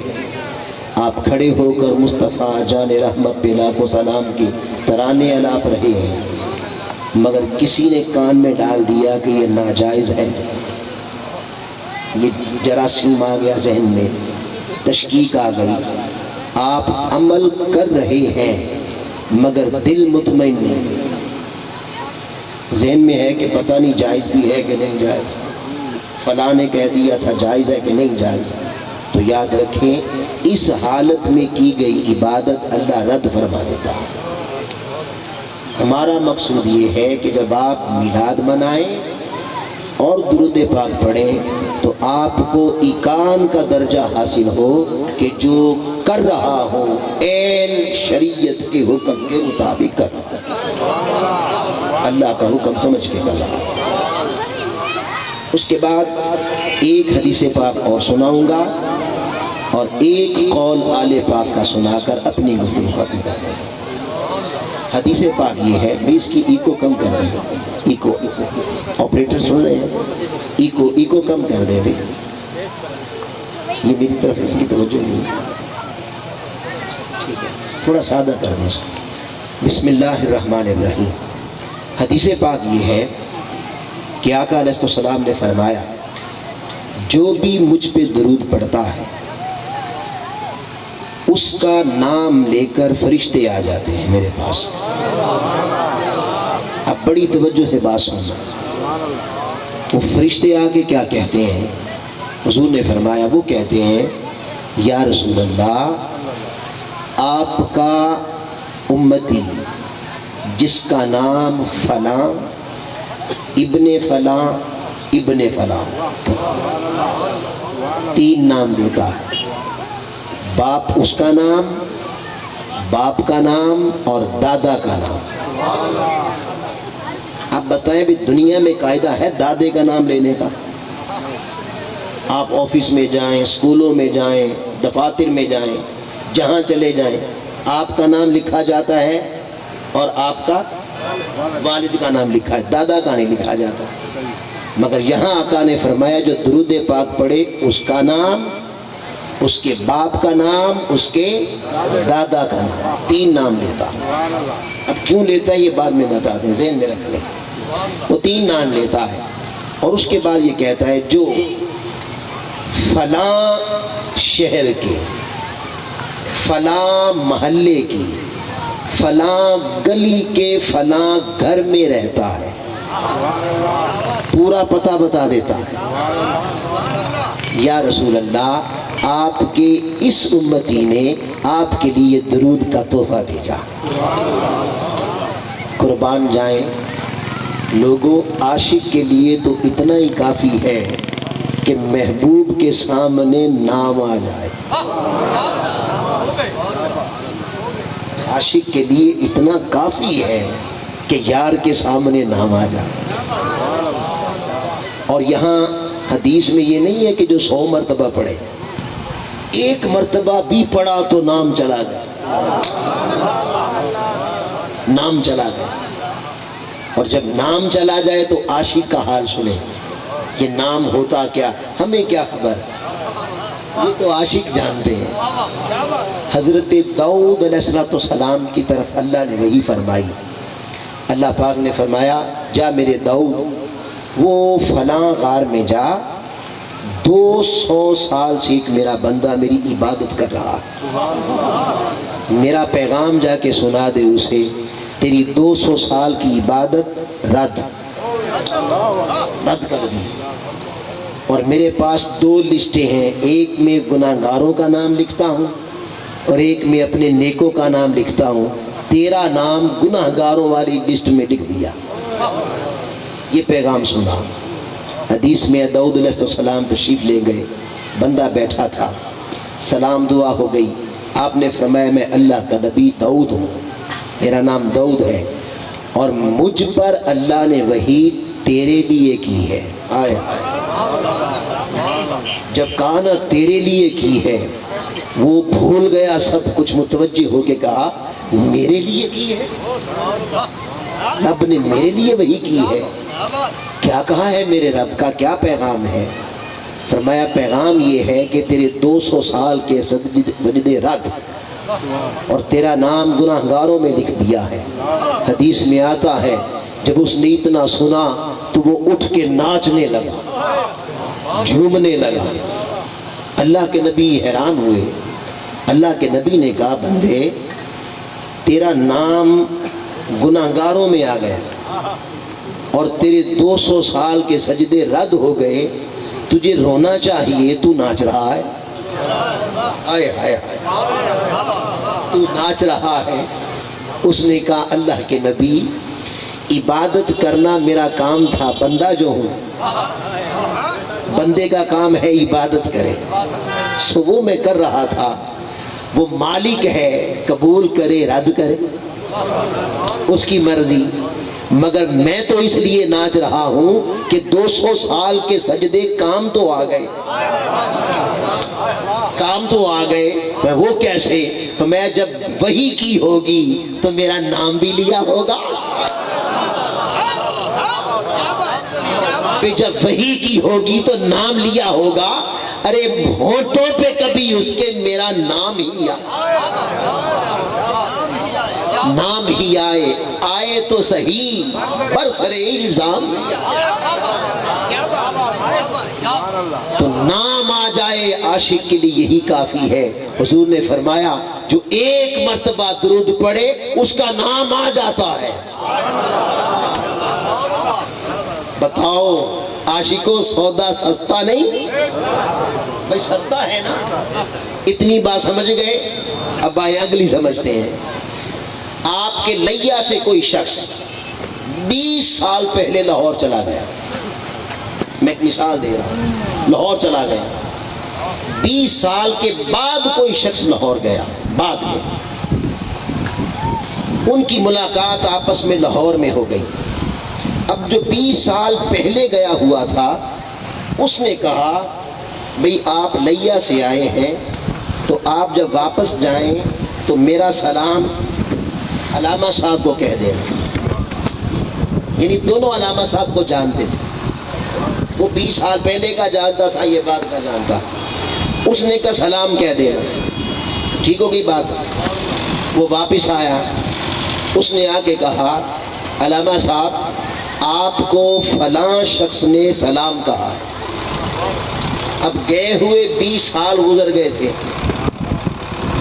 آپ کھڑے ہو کر مصطفیٰ جان رحمت پہ لاکھوں سلام کی ترانے الاپ رہے ہیں، مگر کسی نے کان میں ڈال دیا کہ یہ ناجائز ہے، یہ جراثیم آ گیا ذہن میں، تشکیک آ گئی، آپ عمل کر رہے ہیں مگر دل مطمئن نہیں، ذہن میں ہے کہ پتہ نہیں جائز بھی ہے کہ نہیں جائز، فلاں نے کہہ دیا تھا جائز ہے کہ نہیں جائز، تو یاد رکھیں اس حالت میں کی گئی عبادت اللہ رد فرما دیتا ہے۔ ہمارا مقصود یہ ہے کہ جب آپ میلاد منائیں اور درود پاک پڑھیں تو آپ کو ایقان کا درجہ حاصل ہو کہ جو کر رہا ہو عین شریعت کے حکم کے مطابق کر رہا، اللہ کا حکم سمجھ کے کر رہا۔ اس کے بعد ایک حدیث پاک اور سناؤں گا اور ایک قول آل پاک کا سنا کر اپنی گفتگو ختم کر دیں۔ حدیث پاک یہ ہے، میں اس کی ایکو کم کر رہے ہیں، ایکو آپریٹر سن رہے ہیں، ایکو کم کر دیں بھی، یہ میری طرف اس کی توجہ نہیں، تھوڑا سادہ کر دیں اس کو۔ بسم اللہ الرحمن الرحیم۔ حدیث پاک یہ ہے کہ آقا علیہ السلام نے فرمایا جو بھی مجھ پہ درود پڑھتا ہے اس کا نام لے کر فرشتے آ جاتے ہیں میرے پاس۔ اب بڑی توجہ سے بات سننا، وہ فرشتے آ کے کیا کہتے ہیں؟ حضور نے فرمایا وہ کہتے ہیں یا رسول اللہ آپ کا امتی جس کا نام فلاں ابن فلاں ابن فلاں، تین نام دیتا ہے، باپ اس کا نام، باپ کا نام اور دادا کا نام۔ آپ بتائیں بھی دنیا میں قاعدہ ہے دادے کا نام لینے کا؟ آپ آفس میں جائیں، اسکولوں میں جائیں، دفاتر میں جائیں، جہاں چلے جائیں آپ کا نام لکھا جاتا ہے اور آپ کا والد کا نام لکھا ہے، دادا کا نہیں لکھا جاتا۔ مگر یہاں آقا نے فرمایا جو درود پاک پڑھے اس کا نام، اس کے باپ کا نام، اس کے دادا کا نام، تین نام لیتا۔ اب کیوں لیتا ہے یہ بعد میں بتا دیں، ذہن میں رکھ لیں، وہ تین نام لیتا ہے اور اس کے بعد یہ کہتا ہے جو فلاں شہر کے فلاں محلے کی فلاں گلی کے فلاں گھر میں رہتا ہے، پورا پتہ بتا دیتا ہے۔ یا رسول اللہ، آپ کے اس امتی نے آپ کے لیے درود کا تحفہ بھیجا۔ قربان جائیں لوگوں، عاشق کے لیے تو اتنا ہی کافی ہے کہ محبوب کے سامنے نام آ جائے۔ عاشق کے لیے اتنا کافی ہے کہ یار کے سامنے نام آ جائے۔ اور یہاں حدیث میں یہ نہیں ہے کہ جو 100 مرتبہ پڑھے، 1 مرتبہ بھی پڑھا تو نام چلا گیا، نام چلا گیا۔ اور جب نام چلا جائے تو عاشق کا حال سنیں، یہ نام ہوتا کیا، ہمیں کیا خبر، یہ تو عاشق جانتے ہیں۔ حضرت داؤد علیہ السلام کی طرف اللہ نے وحی فرمائی۔ اللہ پاک نے فرمایا، جا میرے داؤد وہ فلاں غار میں جا، 200 سال سے ایک میرا بندہ میری عبادت کر رہا، میرا پیغام جا کے سنا دے اسے، تیری 200 سال کی عبادت رد کر دی۔ اور میرے پاس 2 لسٹیں ہیں، ایک میں گناہگاروں کا نام لکھتا ہوں اور ایک میں اپنے نیکوں کا نام لکھتا ہوں، تیرا نام گناہگاروں والی لسٹ میں لکھ دیا۔ یہ پیغام سنا۔ حدیث میں داؤد علیہ السلام تشریف لے گئے، بندہ بیٹھا تھا، سلام دعا ہو گئی، آپ نے فرمایا میں اللہ کا نبی داؤد ہوں، میرا نام داؤد ہے، اور مجھ پر اللہ نے وحی تیرے لیے کی ہے۔ آئے جب کہا نا تیرے لیے کی ہے، وہ بھول گیا سب کچھ، متوجہ ہو کے کہا میرے لیے کی ہے، رب نے میرے لیے وحی کی ہے، کیا کہا ہے میرے رب کا، کیا پیغام ہے؟ فرمایا پیغام یہ ہے کہ تیرے 200 سال کے سجدے رد اور تیرا نام گناہگاروں میں لکھ دیا ہے۔ حدیث میں آتا ہے جب اس نے اتنا سنا تو وہ اٹھ کے ناچنے لگا، جھومنے لگا۔ اللہ کے نبی حیران ہوئے۔ اللہ کے نبی نے کہا بندے تیرا نام گناہگاروں میں آ گیا اور تیرے 200 سال کے سجدے رد ہو گئے، تجھے رونا چاہیے، تو ناچ رہا ہے۔ آئے ہائے تو ناچ رہا ہے۔ اس نے کہا اللہ کے نبی عبادت کرنا میرا کام تھا، بندہ جو ہوں، بندے کا کام ہے عبادت کرے، سو وہ میں کر رہا تھا، وہ مالک ہے، قبول کرے رد کرے، اس کی مرضی، مگر میں تو اس لیے ناچ رہا ہوں کہ 200 سال کے سجدے کام تو آ گئے، کام تو آ گئے۔ میں وہ کیسے؟ تو میں جب وحی کی ہوگی تو میرا نام بھی لیا ہوگا، پھر جب وحی کی ہوگی تو نام لیا ہوگا۔ ارے ہونٹوں پہ کبھی اس کے میرا نام ہی نام ہی آئے، آئے تو صحیح برسر الزام، تو نام آ جائے عاشق کے لیے یہی کافی ہے۔ حضور نے فرمایا جو 1 مرتبہ درود پڑھے اس کا نام آ جاتا ہے۔ بتاؤ عاشقوں سودا سستا نہیں؟ بھائی سستا ہے نا؟ اتنی بات سمجھ گئے؟ اب آئے اگلی سمجھتے ہیں۔ آپ کے لیا سے کوئی شخص 20 سال پہلے لاہور چلا گیا، میں ایک مثال دے رہا ہوں، لاہور چلا گیا، 20 سال کے بعد کوئی شخص لاہور گیا، بعد میں ان کی ملاقات آپس میں لاہور میں ہو گئی۔ اب جو 20 سال پہلے گیا ہوا تھا اس نے کہا بھئی آپ لیا سے آئے ہیں تو آپ جب واپس جائیں تو میرا سلام علامہ صاحب کو کہہ دینا، یعنی دونوں علامہ صاحب کو جانتے تھے، وہ 20 سال پہلے کا جانتا تھا، یہ بات کا جانتا، اس نے کہا سلام کہہ دینا، ٹھیک ہوگی بات۔ وہ واپس آیا، اس نے آ کے کہا علامہ صاحب آپ کو فلاں شخص نے سلام کہا ہے۔ اب گئے ہوئے 20 سال گزر گئے تھے،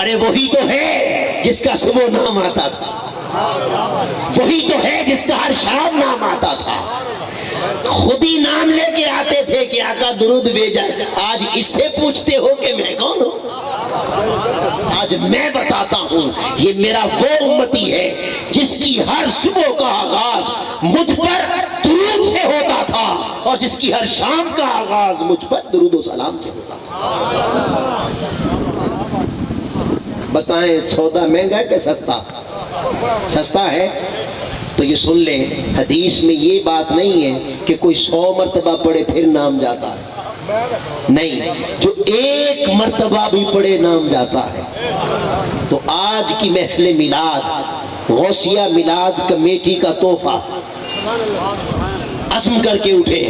ارے وہی تو ہے جس کا صبح نام آتا تھا، وہی تو ہے جس کا ہر شام نام آتا تھا، خود ہی نام لے کے آتے تھے کہ آقا درود بھیجا۔ آج اس سے پوچھتے ہو کہ میں کون ہوں؟ آج میں بتاتا ہوں یہ میرا وہ امتی ہے جس کی ہر صبح کا آغاز مجھ پر درود سے ہوتا تھا اور جس کی ہر شام کا آغاز مجھ پر درود و سلام سے ہوتا تھا۔ بتائیں سودا مہنگا ہے کہ سستا؟ سستا ہے تو یہ سن لیں، حدیث میں یہ بات نہیں ہے کہ کوئی 100 مرتبہ پڑھے پھر نام جاتا ہے، نہیں، جو ایک مرتبہ بھی پڑھے نام جاتا ہے۔ تو آج کی محفل میلاد غوثیہ میلاد کمیٹی کا تحفہ، عزم کر کے اٹھے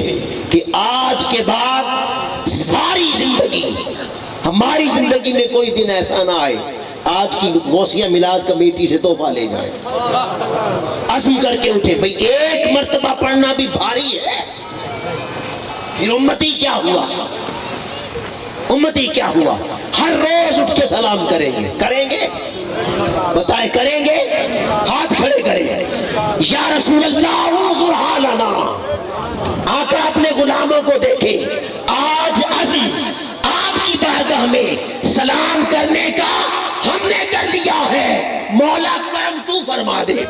کہ آج کے بعد ساری زندگی، ہماری زندگی میں کوئی دن ایسا نہ آئے آج کی غوثیہ میلاد کمیٹی سے تحفہ لے جائیں۔ عزم کر کے اٹھے بھئی ایک مرتبہ پڑھنا بھی بھاری ہے۔ پھر امتی کیا ہوا؟ امتی کیا ہوا؟ ہر روز اٹھ کے سلام کریں گے، کریں گے؟ بتائیں کریں گے؟ ہاتھ کھڑے کریں گے۔ یا رسول اللہ انظر حالنا، آقا اپنے غلاموں کو دیکھیں، آج عزم آپ کی بارگاہ میں سلام کرنے کا ہم نے کر لیا ہے، مولا کرم تو فرما دے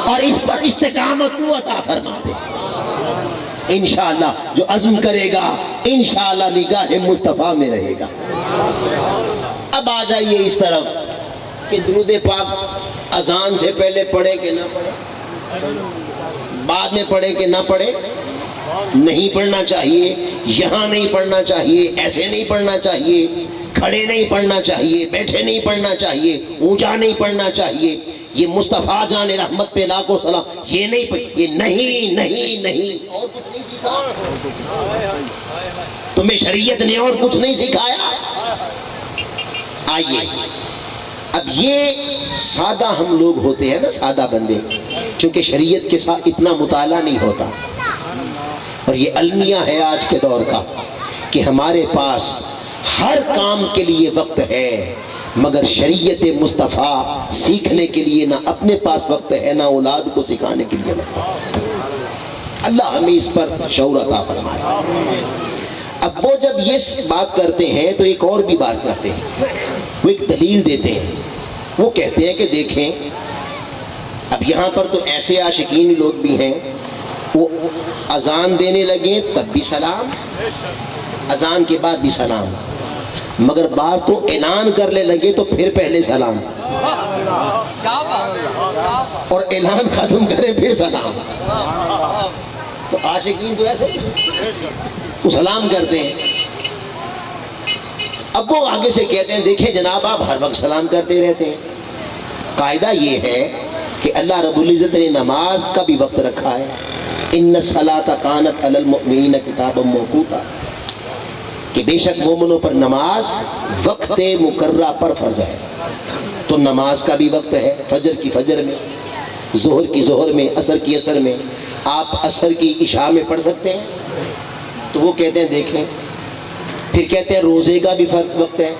اور اس پر استقامت تو عطا فرما دے۔ انشاءاللہ جو عزم کرے گا انشاءاللہ نگاہ مصطفیٰ میں رہے گا۔ اب آ جائیے اس طرف کہ درود پاک اذان سے پہلے پڑھے کہ نہ پڑھے، بعد میں پڑھے کہ نہ پڑھے؟ نہیں پڑھنا چاہیے، یہاں نہیں پڑھنا چاہیے، ایسے نہیں پڑھنا چاہیے، کھڑے نہیں پڑھنا چاہیے، بیٹھے نہیں پڑھنا چاہیے، اونچا نہیں پڑھنا چاہیے، یہ مصطفیٰ جان رحمت پہ لاکھوں سلام، یہ نہیں، یہ نہیں نہیں نہیں، اور کچھ نہیں سکھایا تمہیں شریعت نے، اور کچھ نہیں سکھایا۔ آئیے اب یہ سادہ ہم لوگ ہوتے ہیں نا، سادہ بندے، چونکہ شریعت کے ساتھ اتنا مطالعہ نہیں ہوتا، اور یہ المیہ ہے آج کے دور کا کہ ہمارے پاس ہر کام کے لیے وقت ہے مگر شریعت مصطفیٰ سیکھنے کے لیے نہ اپنے پاس وقت ہے، نہ اولاد کو سکھانے کے لیے وقت ہے۔ اللہ ہمیں اس پر شعور عطا فرمائے۔ اب وہ جب یہ بات کرتے ہیں تو ایک اور بھی بات کرتے ہیں، وہ ایک دلیل دیتے ہیں، وہ کہتے ہیں کہ دیکھیں اب یہاں پر تو ایسے عاشقین لوگ بھی ہیں، وہ اذان دینے لگے تب بھی سلام، اذان کے بعد بھی سلام، مگر بعض تو اعلان کرنے لگے تو پھر پہلے سلام، اور اعلان ختم کرے پھر سلام۔ تو عاشقین تو ایسے تو سلام کرتے ہیں۔ اب وہ آگے سے کہتے ہیں دیکھیں جناب آپ ہر وقت سلام کرتے رہتے ہیں، قاعدہ یہ ہے کہ اللہ رب العزت نے نماز کا بھی وقت رکھا ہے، ان الصلاۃ کانت علی المؤمنین کتابا موقوتا، کہ بے شک مومنوں پر نماز وقت مقررہ پر فرض ہے۔ تو نماز کا بھی وقت ہے، فجر کی فجر میں، ظہر کی ظہر میں، عصر کی عصر میں، آپ عصر کی عشاء میں پڑھ سکتے ہیں۔ تو وہ کہتے ہیں دیکھیں، پھر کہتے ہیں روزے کا بھی وقت ہے،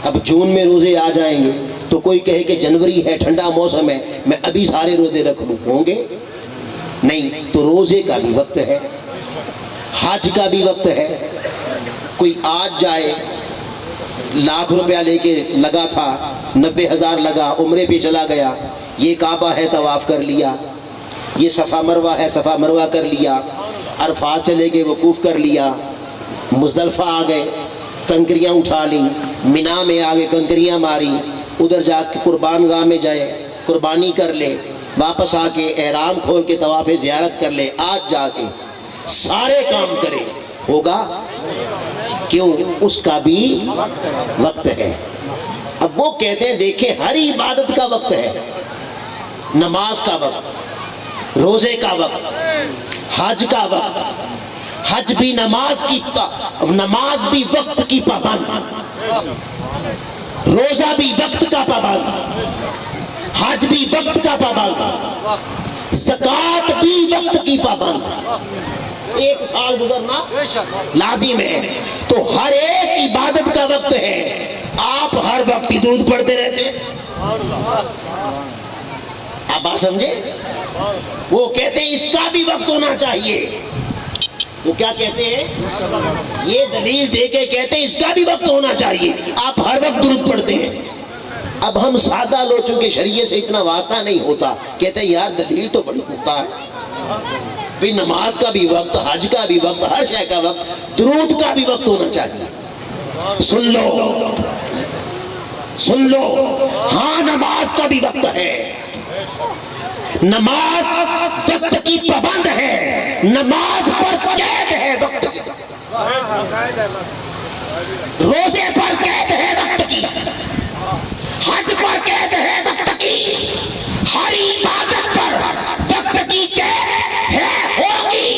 اب جون میں روزے آ جائیں گے تو کوئی کہے کہ جنوری ہے، ٹھنڈا موسم ہے، میں ابھی سارے روزے رکھ لوں، ہوں گے نہیں؟ تو روزے کا بھی وقت ہے، حج کا بھی وقت ہے۔ کوئی آج جائے، لاکھ روپیہ لے کے لگا تھا، 90,000 لگا، عمرے پہ چلا گیا، یہ کعبہ ہے طواف کر لیا، یہ صفا مروہ ہے صفا مروہ کر لیا، عرفات چلے گئے وقوف کر لیا، مزدلفہ آ گئے کنکریاں اٹھا لیں، مینا میں آگے کنکریاں ماری، ادھر جا کے قربان گاہ میں جائے قربانی کر لے، واپس آ کے احرام کھول کے طواف زیارت کر لے، آج جا کے سارے کام کرے، ہوگا؟ کیوں؟ اس کا بھی وقت ہے۔ اب وہ کہتے ہیں دیکھیں ہر عبادت کا وقت ہے، نماز کا وقت، روزے کا وقت، حج کا وقت، حج بھی نماز بھی وقت کی پابند، روزہ بھی وقت کا پابند، حج بھی وقت کا پابند، زکوٰۃ بھی وقت کی پابند، ایک سال گزرنا لازم ہے۔ تو ہر ایک عبادت کا وقت ہے، آپ ہر وقت ہی درود پڑھتے رہتے ہیں. آپ بات سمجھے؟ وہ کہتے ہیں اس کا بھی وقت ہونا چاہیے. وہ کیا کہتے ہیں؟ یہ دلیل دے کے کہتے ہیں اس کا بھی وقت ہونا چاہیے. آپ ہر وقت درود پڑھتے ہیں. اب ہم سادہ لوگ چونکہ شریعت سے اتنا واسطہ نہیں ہوتا، کہتے ہیں یار دلیل تو بڑی ہوتا ہے بھی، نماز کا بھی وقت، حج کا بھی وقت، ہر شے کا وقت، درود کا بھی وقت ہونا چاہیے. سن لو سن لو، ہاں نماز کا بھی وقت ہے. نماز وقت کی پابند ہے، نماز پر قید ہے وقت کی، روزے پر قید ہے وقت کی، حج پر قید ہے وقت کی، ہر عبادت پر وقت کی قید ہے ہوگی.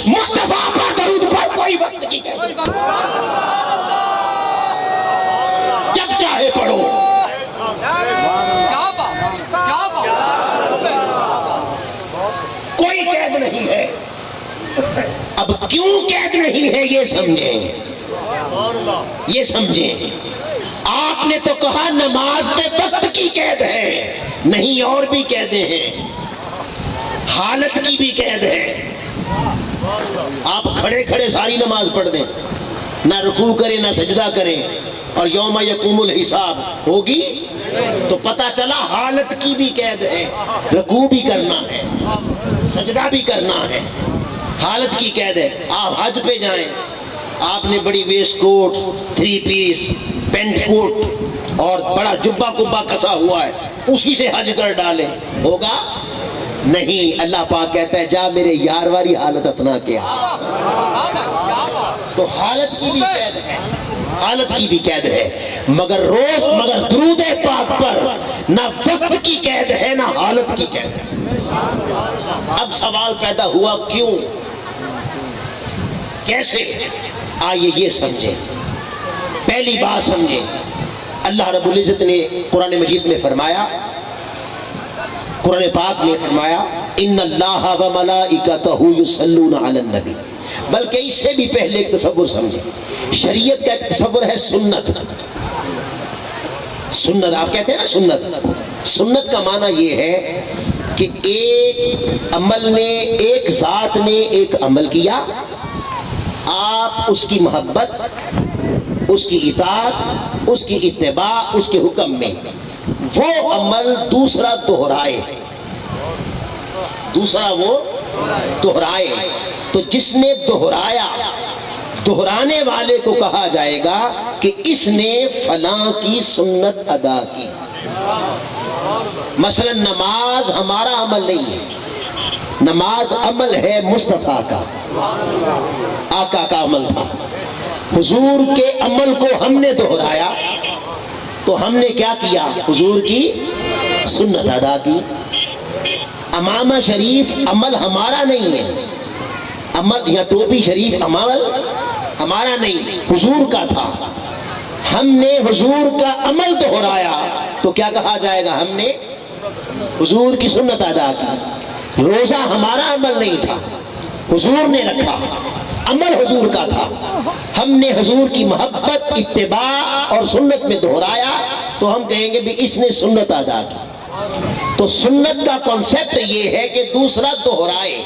مصطفیٰ پر درود پر کوئی وقت کی قید نہیں. جب چاہے پڑھو. کوئی قید نہیں ہے. اب کیوں قید نہیں ہے یہ سمجھیں، یہ سمجھیں. آپ نے تو کہا نماز پہ وقت کی قید ہے، نہیں اور بھی قیدیں ہیں، حالت کی بھی قید ہے. آپ کھڑے کھڑے ساری نماز پڑھ دیں، نہ رکوع کریں نہ سجدہ کریں، اور یوم یقوم الحساب ہوگی تو پتہ چلا حالت کی بھی قید ہے. رکوع بھی کرنا ہے، سجدہ بھی کرنا ہے، حالت کی قید ہے. آپ حج پہ جائیں، آپ نے بڑی ویسٹ کوٹ، 3 پیس، پینٹ کوٹ اور بڑا جبہ کبہ کسا ہوا ہے، اسی سے حج کر ڈالیں، ہوگا نہیں. اللہ پاک کہتا ہے جا میرے یار والی حالت اپنا کیا. تو حالت کی بھی قید ہے، حالت کی بھی قید ہے. مگر درود پاک پر نہ وقت کی قید ہے نہ حالت کی قید ہے. اب سوال پیدا ہوا کیوں، کیسے؟ آئیے یہ سمجھیں. پہلی بات سمجھیں، اللہ رب العزت نے قرآن مجید میں فرمایا، قرآن پاک میں فرمایا ان اللہ و ملائکتہ یصلون علی النبی. بلکہ اس سے بھی پہلے ایک تصور سمجھیں. شریعت کا ایک تصور ہے سنت. سنت آپ کہتے ہیں نا سنت. سنت کا معنی یہ ہے کہ ایک عمل نے، ایک ذات نے ایک عمل کیا، آپ اس کی محبت، اس کی اطاعت، اس کی اتباع، اس کے حکم میں وہ عمل دوسرا دہرائے، دوسرا وہ دہرائے. تو جس نے دہرایا، دہرانے والے کو کہا جائے گا کہ اس نے فلاں کی سنت ادا کی. مثلا نماز ہمارا عمل نہیں ہے، نماز عمل ہے مصطفیٰ کا، آقا کا عمل تھا. حضور کے عمل کو ہم نے دہرایا تو ہم نے کیا کیا؟ حضور کی سنت ادا کی. امامہ شریف عمل ہمارا نہیں ہے، عمل یا ٹوپی شریف عمل ہمارا نہیں، حضور کا تھا. ہم نے حضور کا عمل دہرایا تو کیا کہا جائے گا؟ ہم نے حضور کی سنت ادا کی. روزہ ہمارا عمل نہیں تھا، حضور نے رکھا، عمل حضور کا تھا. ہم نے حضور کی محبت، اتباع اور سنت میں دہرایا تو ہم کہیں گے بھی اس نے سنت ادا کی. تو سنت کا کانسیپٹ یہ ہے کہ دوسرا دہرائے.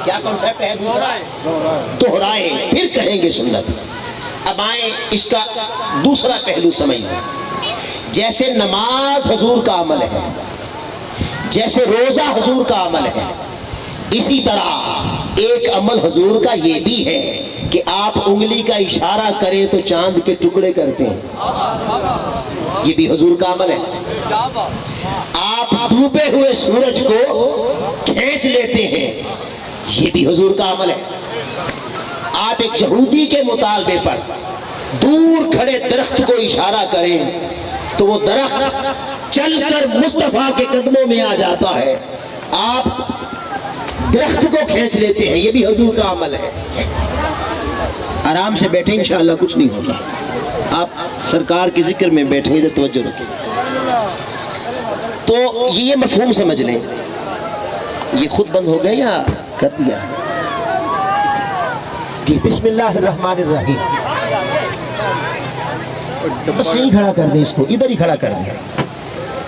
کیا کانسیپٹ ہے؟ دوسرا دہرائے پھر کہیں گے سنت. اب آئیں اس کا دوسرا پہلو سمجھیں. جیسے نماز حضور کا عمل ہے، جیسے روزہ حضور کا عمل ہے، اسی طرح ایک عمل حضور کا یہ بھی ہے کہ آپ انگلی کا اشارہ کریں تو چاند کے ٹکڑے کرتے ہیں، یہ بھی حضور کا عمل ہے. آپ ڈوبے ہوئے سورج کو کھینچ لیتے ہیں، یہ بھی حضور کا عمل ہے. آپ ایک یہودی کے مطالبے پر دور کھڑے درخت کو اشارہ کریں تو وہ درخت چل کر مصطفیٰ کے قدموں میں آ جاتا ہے، آپ درخت کو کھینچ لیتے ہیں، یہ بھی حضور کا عمل ہے. آرام سے بیٹھیں، انشاءاللہ کچھ نہیں ہوگا. آپ سرکار کے ذکر میں بیٹھیں، ادھر توجہ رکھیں. تو یہ مفہوم سمجھ لیں. یہ خود بند ہو گیا یا کر دیا؟ جی بسم اللہ الرحمن الرحیم. بس یہیں کھڑا کر دیں اس کو، ادھر ہی کھڑا کر دیں،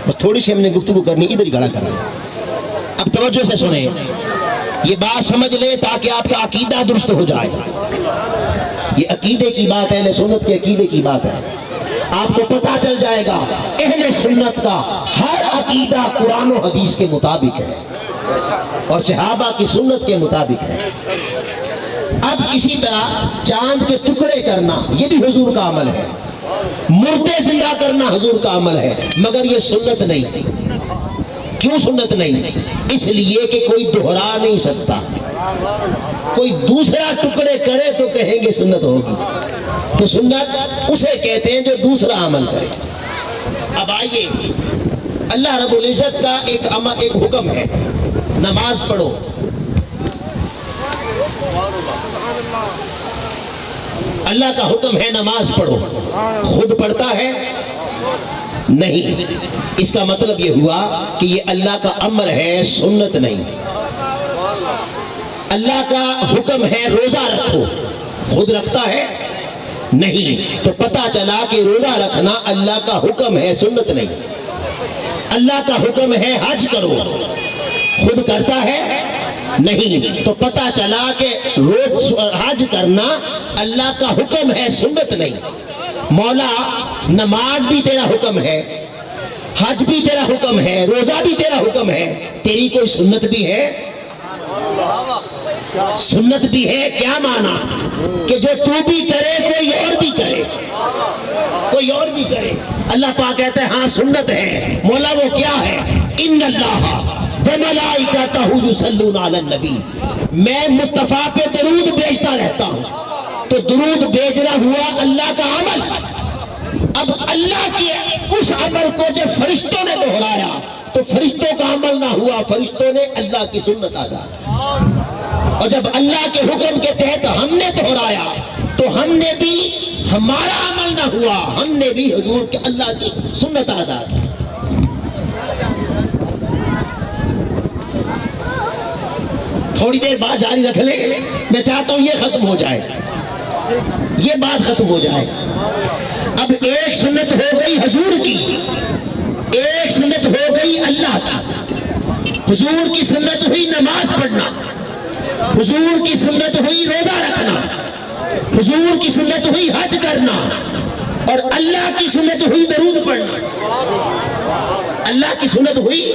بس تھوڑی سی ہم نے گفتگو کرنی، ادھر ہی کھڑا کر دیں۔ اب توجہ سے سنیں، یہ بات سمجھ لیں تاکہ آپ کا عقیدہ درست ہو جائے۔ یہ عقیدے کی بات ہے، اہل سنت کے عقیدے کی بات ہے۔ آپ کو پتہ چل جائے گا اہل سنت کا ہر عقیدہ قرآن و حدیث کے مطابق ہے اور صحابہ کی سنت کے مطابق ہے۔ اب اسی طرح چاند کے ٹکڑے کرنا یہ بھی حضور کا عمل ہے، مردے زندہ کرنا حضور کا عمل ہے، مگر یہ سنت نہیں۔ کیوں سنت نہیں؟ اس لیے کہ کوئی دہرا نہیں سکتا، کوئی دوسرا ٹکڑے کرے تو کہیں گے سنت ہوگی، تو سنت اسے کہتے ہیں جو دوسرا عمل کرے۔ اب آئیے، اللہ رب العزت کا ایک حکم ہے، نماز پڑھو۔ اللہ کا حکم ہے نماز پڑھو، خود پڑھتا ہے؟ نہیں۔ اس کا مطلب یہ ہوا کہ یہ اللہ کا امر ہے، سنت نہیں۔ اللہ کا حکم ہے روزہ رکھو، خود رکھتا ہے؟ نہیں۔ تو پتہ چلا کہ روزہ رکھنا اللہ کا حکم ہے، سنت نہیں۔ اللہ کا حکم ہے حج کرو، خود کرتا ہے؟ نہیں۔ تو پتہ چلا کہ حج کرنا اللہ کا حکم ہے، سنت نہیں۔ مولا نماز بھی تیرا حکم ہے، حج بھی تیرا حکم ہے، روزہ بھی تیرا حکم ہے، تیری کوئی سنت بھی ہے؟ سنت بھی ہے کیا معنی؟ کہ جو تو بھی کرے کوئی اور بھی کرے، کوئی اور بھی کرے۔ اللہ پاک کہتا ہے ہاں سنت ہے۔ مولا وہ کیا ہے؟ ان اللہ وملائکتہ یصلون علی النبی، میں مصطفیٰ پہ درود بھیجتا رہتا ہوں۔ تو درود بھیجنا ہوا اللہ کا عمل۔ اب اللہ کے اس عمل کو جب فرشتوں نے دہرایا تو فرشتوں کا عمل نہ ہوا، فرشتوں نے اللہ کی سنت ادا کی۔ اور جب اللہ کے حکم کے تحت ہم نے دہرایا تو ہم نے بھی، ہمارا عمل نہ ہوا، ہم نے بھی حضور کے اللہ کی سنت ادا کی۔ تھوڑی دیر بعد جاری رکھ لیں، میں چاہتا ہوں یہ ختم ہو جائے، یہ بات ختم ہو جائے۔ اب ایک سنت ہو گئی حضور کی، ایک سنت ہو گئی اللہ کی۔ حضور کی سنت ہوئی نماز پڑھنا، حضور کی سنت ہوئی روزہ رکھنا، حضور کی سنت ہوئی حج کرنا، اور اللہ کی سنت ہوئی درود پڑھنا۔ اللہ کی سنت ہوئی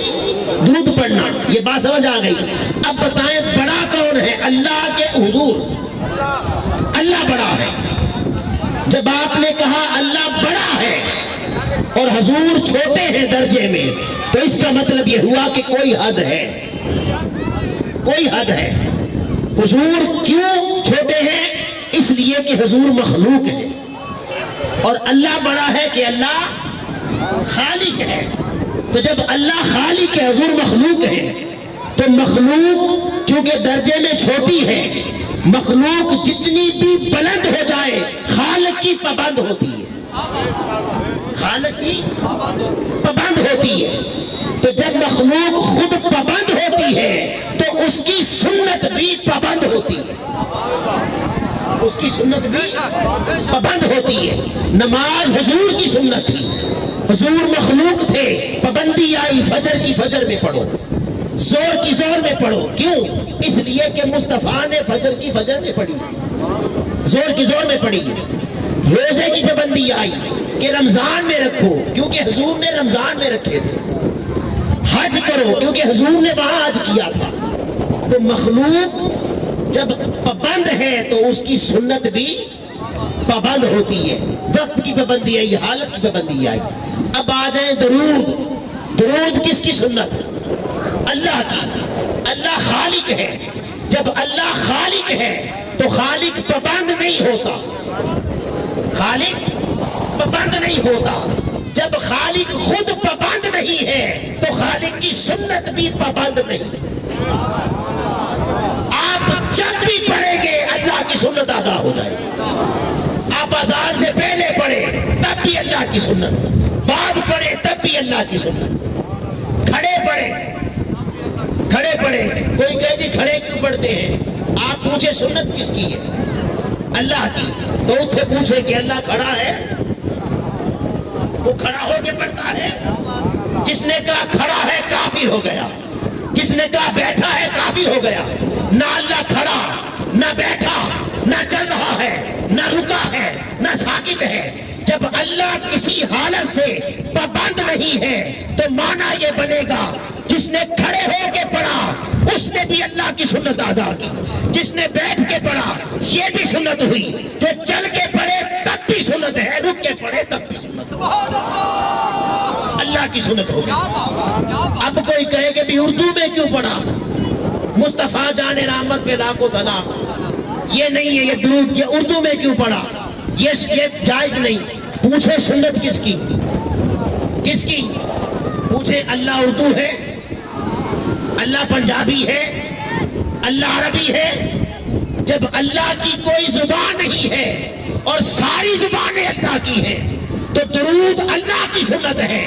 درود پڑھنا۔ یہ بات سمجھ آ گئی؟ اب بتائیں بڑا کون ہے؟ اللہ کے حضور، اللہ بڑا ہے۔ جب آپ نے کہا اللہ بڑا ہے اور حضور چھوٹے ہیں درجے میں، تو اس کا مطلب یہ ہوا کہ کوئی حد ہے، کوئی حد ہے۔ حضور کیوں چھوٹے ہیں؟ اس لیے کہ حضور مخلوق ہے، اور اللہ بڑا ہے کہ اللہ خالق ہے۔ تو جب اللہ خالق ہے، حضور مخلوق ہے، تو مخلوق چونکہ درجے میں چھوٹی ہے، مخلوق جتنی بھی بلند ہو جائے خالق کی پابند ہوتی ہے، خالق کی پابند ہوتی ہے۔ تو جب مخلوق خود پابند ہوتی ہے تو اس کی سنت بھی پابند ہوتی ہے، اس کی سنت بھی پابند ہوتی ہے۔ نماز حضور کی سنت تھی، حضور مخلوق تھے، پابندی آئی فجر کی فجر میں پڑھو، زور کی زور میں پڑھو۔ کیوں؟ اس لیے کہ مصطفیٰ نے فجر کی فجر میں پڑھی، زور کی زور میں پڑھی۔ روزے کی پابندی آئی کہ رمضان میں رکھو، کیونکہ حضور نے رمضان میں رکھے تھے۔ حج کرو، کیونکہ حضور نے وہاں حج کیا تھا۔ تو مخلوق جب پابند ہے تو اس کی سنت بھی پابند ہوتی ہے۔ وقت کی پابندی آئی، حالت کی پابندی آئی۔ اب آ جائیں درود۔ درود کس کی سنت؟ اللہ کی۔ اللہ خالق ہے۔ جب اللہ خالق ہے تو خالق پابند نہیں ہوتا، خالق پابند نہیں ہوتا۔ جب خالق خود پابند نہیں ہے تو خالق کی سنت بھی پابند نہیں۔ آپ جب بھی پڑھیں گے اللہ کی سنت ادا ہو جائے گی۔ آپ اذان سے پہلے پڑھیں تب بھی اللہ کی سنت، بعد پڑھیں تب بھی اللہ کی سنت، کھڑے پڑھیں، کھڑے پڑھیں۔ کوئی کہے جی کھڑے کیوں پڑھتے ہیں؟ آپ پوچھیں سنت کس کی ہے؟ اللہ کی۔ تو اس سے پوچھیں کہ اللہ کھڑا ہے؟ وہ کھڑا ہو کے پڑھتا ہے. جس نے کہا کھڑا ہے کافر ہو گیا, جس نے کہا بیٹھا ہے کافر ہو گیا. نہ اللہ کھڑا نہ بیٹھا نہ چل رہا ہے نہ رکا ہے نہ ساکت ہے. جب اللہ کسی حالت سے پابند نہیں ہے تو معنی یہ بنے گا جس نے کھڑے ہو کے پڑھا اس نے بھی اللہ کی سنت ادا کی, جس نے بیٹھ کے پڑھا یہ بھی سنت ہوئی, جو چل کے پڑھے تب بھی سنت ہے, رک کے پڑھے تب بھی سنت ہے. اللہ کی سنت ہوگی. اب کوئی کہے کہ بھی اردو میں کیوں پڑھا, مصطفیٰ جان رحمت پہ لاکھوں سلام, یہ نہیں ہے یہ درود, یہ اردو میں کیوں پڑھا, یہ جائز نہیں. پوچھے سنت کس کی, کس کی پوچھے. اللہ اردو ہے, اللہ پنجابی ہے, اللہ عربی ہے. جب اللہ کی کوئی زبان نہیں ہے اور ساری زبانیں اللہ کی ہیں تو درود اللہ کی سنت ہے.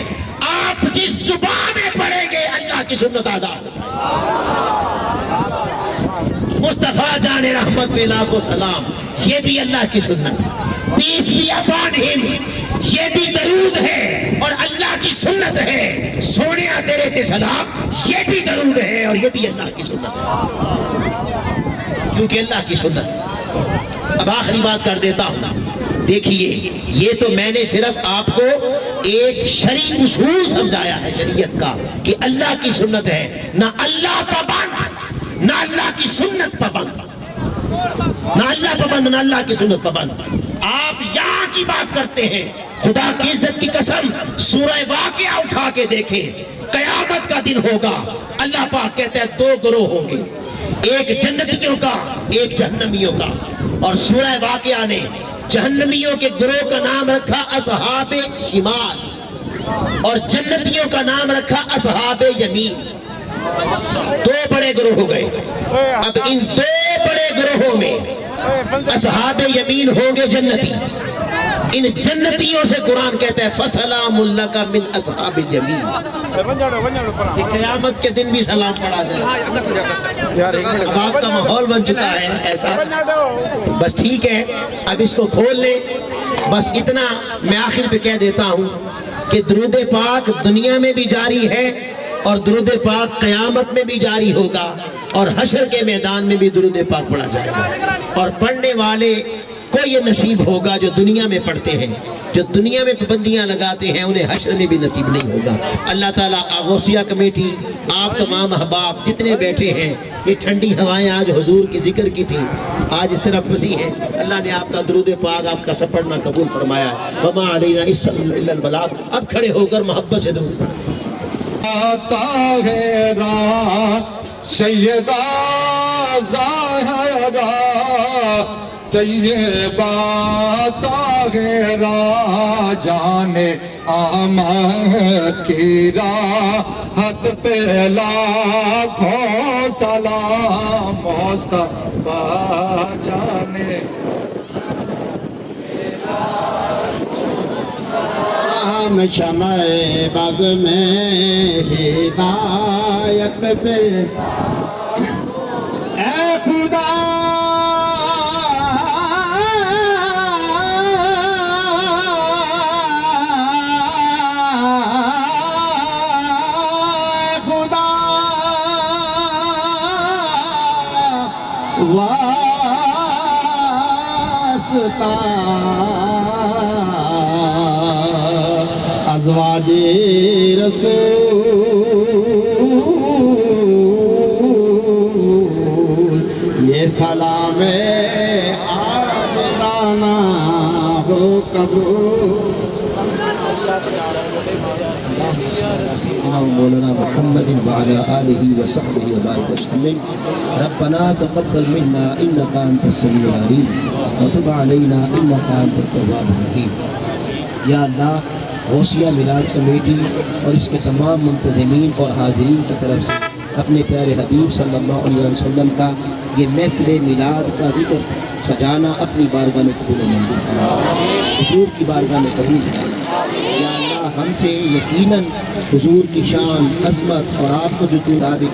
آپ جس زبان میں پڑھیں گے اللہ کی سنت ادا. مصطفیٰ جان رحمت پہ لاکھوں سلام, یہ بھی اللہ کی سنت ہے. پیس بھی اپان ہم, یہ بھی درود ہے اور اللہ کی سنت ہے. سونیا تیرے تے سلام, یہ بھی درود ہے اور یہ بھی اللہ کی سنت ہے, کیونکہ اللہ کی سنت ہے. اب آخری بات کر دیتا ہوں. دیکھیے یہ تو میں نے صرف آپ کو ایک شرعی اصول سمجھایا ہے شریعت کا کہ اللہ کی سنت ہے. نہ اللہ پابند نہ اللہ کی سنت پابند, نہ اللہ پابند نہ اللہ کی سنت پابند. آپ یہاں کی بات کرتے ہیں, خدا کی عزت کی قسم سورہ واقعہ اٹھا کے دیکھیں, قیامت کا دن ہوگا. اللہ پاک کہتے ہیں دو گروہ ہوں گے, ایک جنتیوں کا ایک جہنمیوں کا. اور سورہ واقعہ نے جہنمیوں کے گروہ کا نام رکھا اصحاب شمال اور جنتیوں کا نام رکھا اصحاب یمین. دو بڑے گروہ ہو گئے. اب ان دو بڑے گروہوں میں اصحاب یمین ہوں گے جنتی. ان جنتیوں سے قرآن کہتا ہے فَسَلَامٌ لَكَ مِنْ أَصْحَابِ الْيَمِينِ. کہ قیامت کے دن بھی سلام پڑھا جائے. اب آپ کا ماحول بن چکا ہے ایسا, بس ٹھیک ہے اب اس کو کھول لیں. بس اتنا میں آخر پہ کہہ دیتا ہوں کہ درود پاک دنیا میں بھی جاری ہے اور درود پاک قیامت میں بھی جاری ہوگا اور حشر کے میدان میں بھی درود پاک پڑھا جائے گا. اور پڑھنے والے کو یہ نصیب ہوگا جو دنیا میں پڑھتے ہیں. جو دنیا میں پابندیاں لگاتے ہیں انہیں حشر میں بھی نصیب نہیں ہوگا. اللہ تعالیٰ غوثیہ کمیٹی, آپ تمام احباب جتنے بیٹھے ہیں, یہ ٹھنڈی ہوائیں آج حضور کی ذکر کی تھی, آج اس طرح پسی ہیں. اللہ نے آپ کا درود پاک آپ کا سب پڑھنا قبول فرمایا. وما علینا الا البلاغ. اب کھڑے ہو کر محبت سے درود پڑھیں. سیدہ زاہرہ طیبہ طاہرہ جانے آمد کی راحت پہ لاکھوں سلام. مصطفیٰ جانے ہم شمع بز میں ہدایت پہ اے خدا واسطہ ازواج رسول یہ سلام آجزانہ ہو قبول. مولانا محمد وعلى آله وصحبه وبارك وسلم. ربنا تقبل منا إنك أنت السميع العليم وتب علينا إنك أنت التواب الرحيم. یا اللہ غوثیہ میلاد کمیٹی اور اس کے تمام منتظمین اور حاضرین کی طرف سے اپنے پیارے حبیب صلی اللہ علیہ وسلم کا یہ محفل میلاد کا ذکر سجانا اپنی بارگاہ میں قبول و منظور فرما. حضور کی بارگاہ میں قبول فرما. یا اللہ ہم سے یقیناً حضور کی شان عظمت اور آپ کو جو تو رابط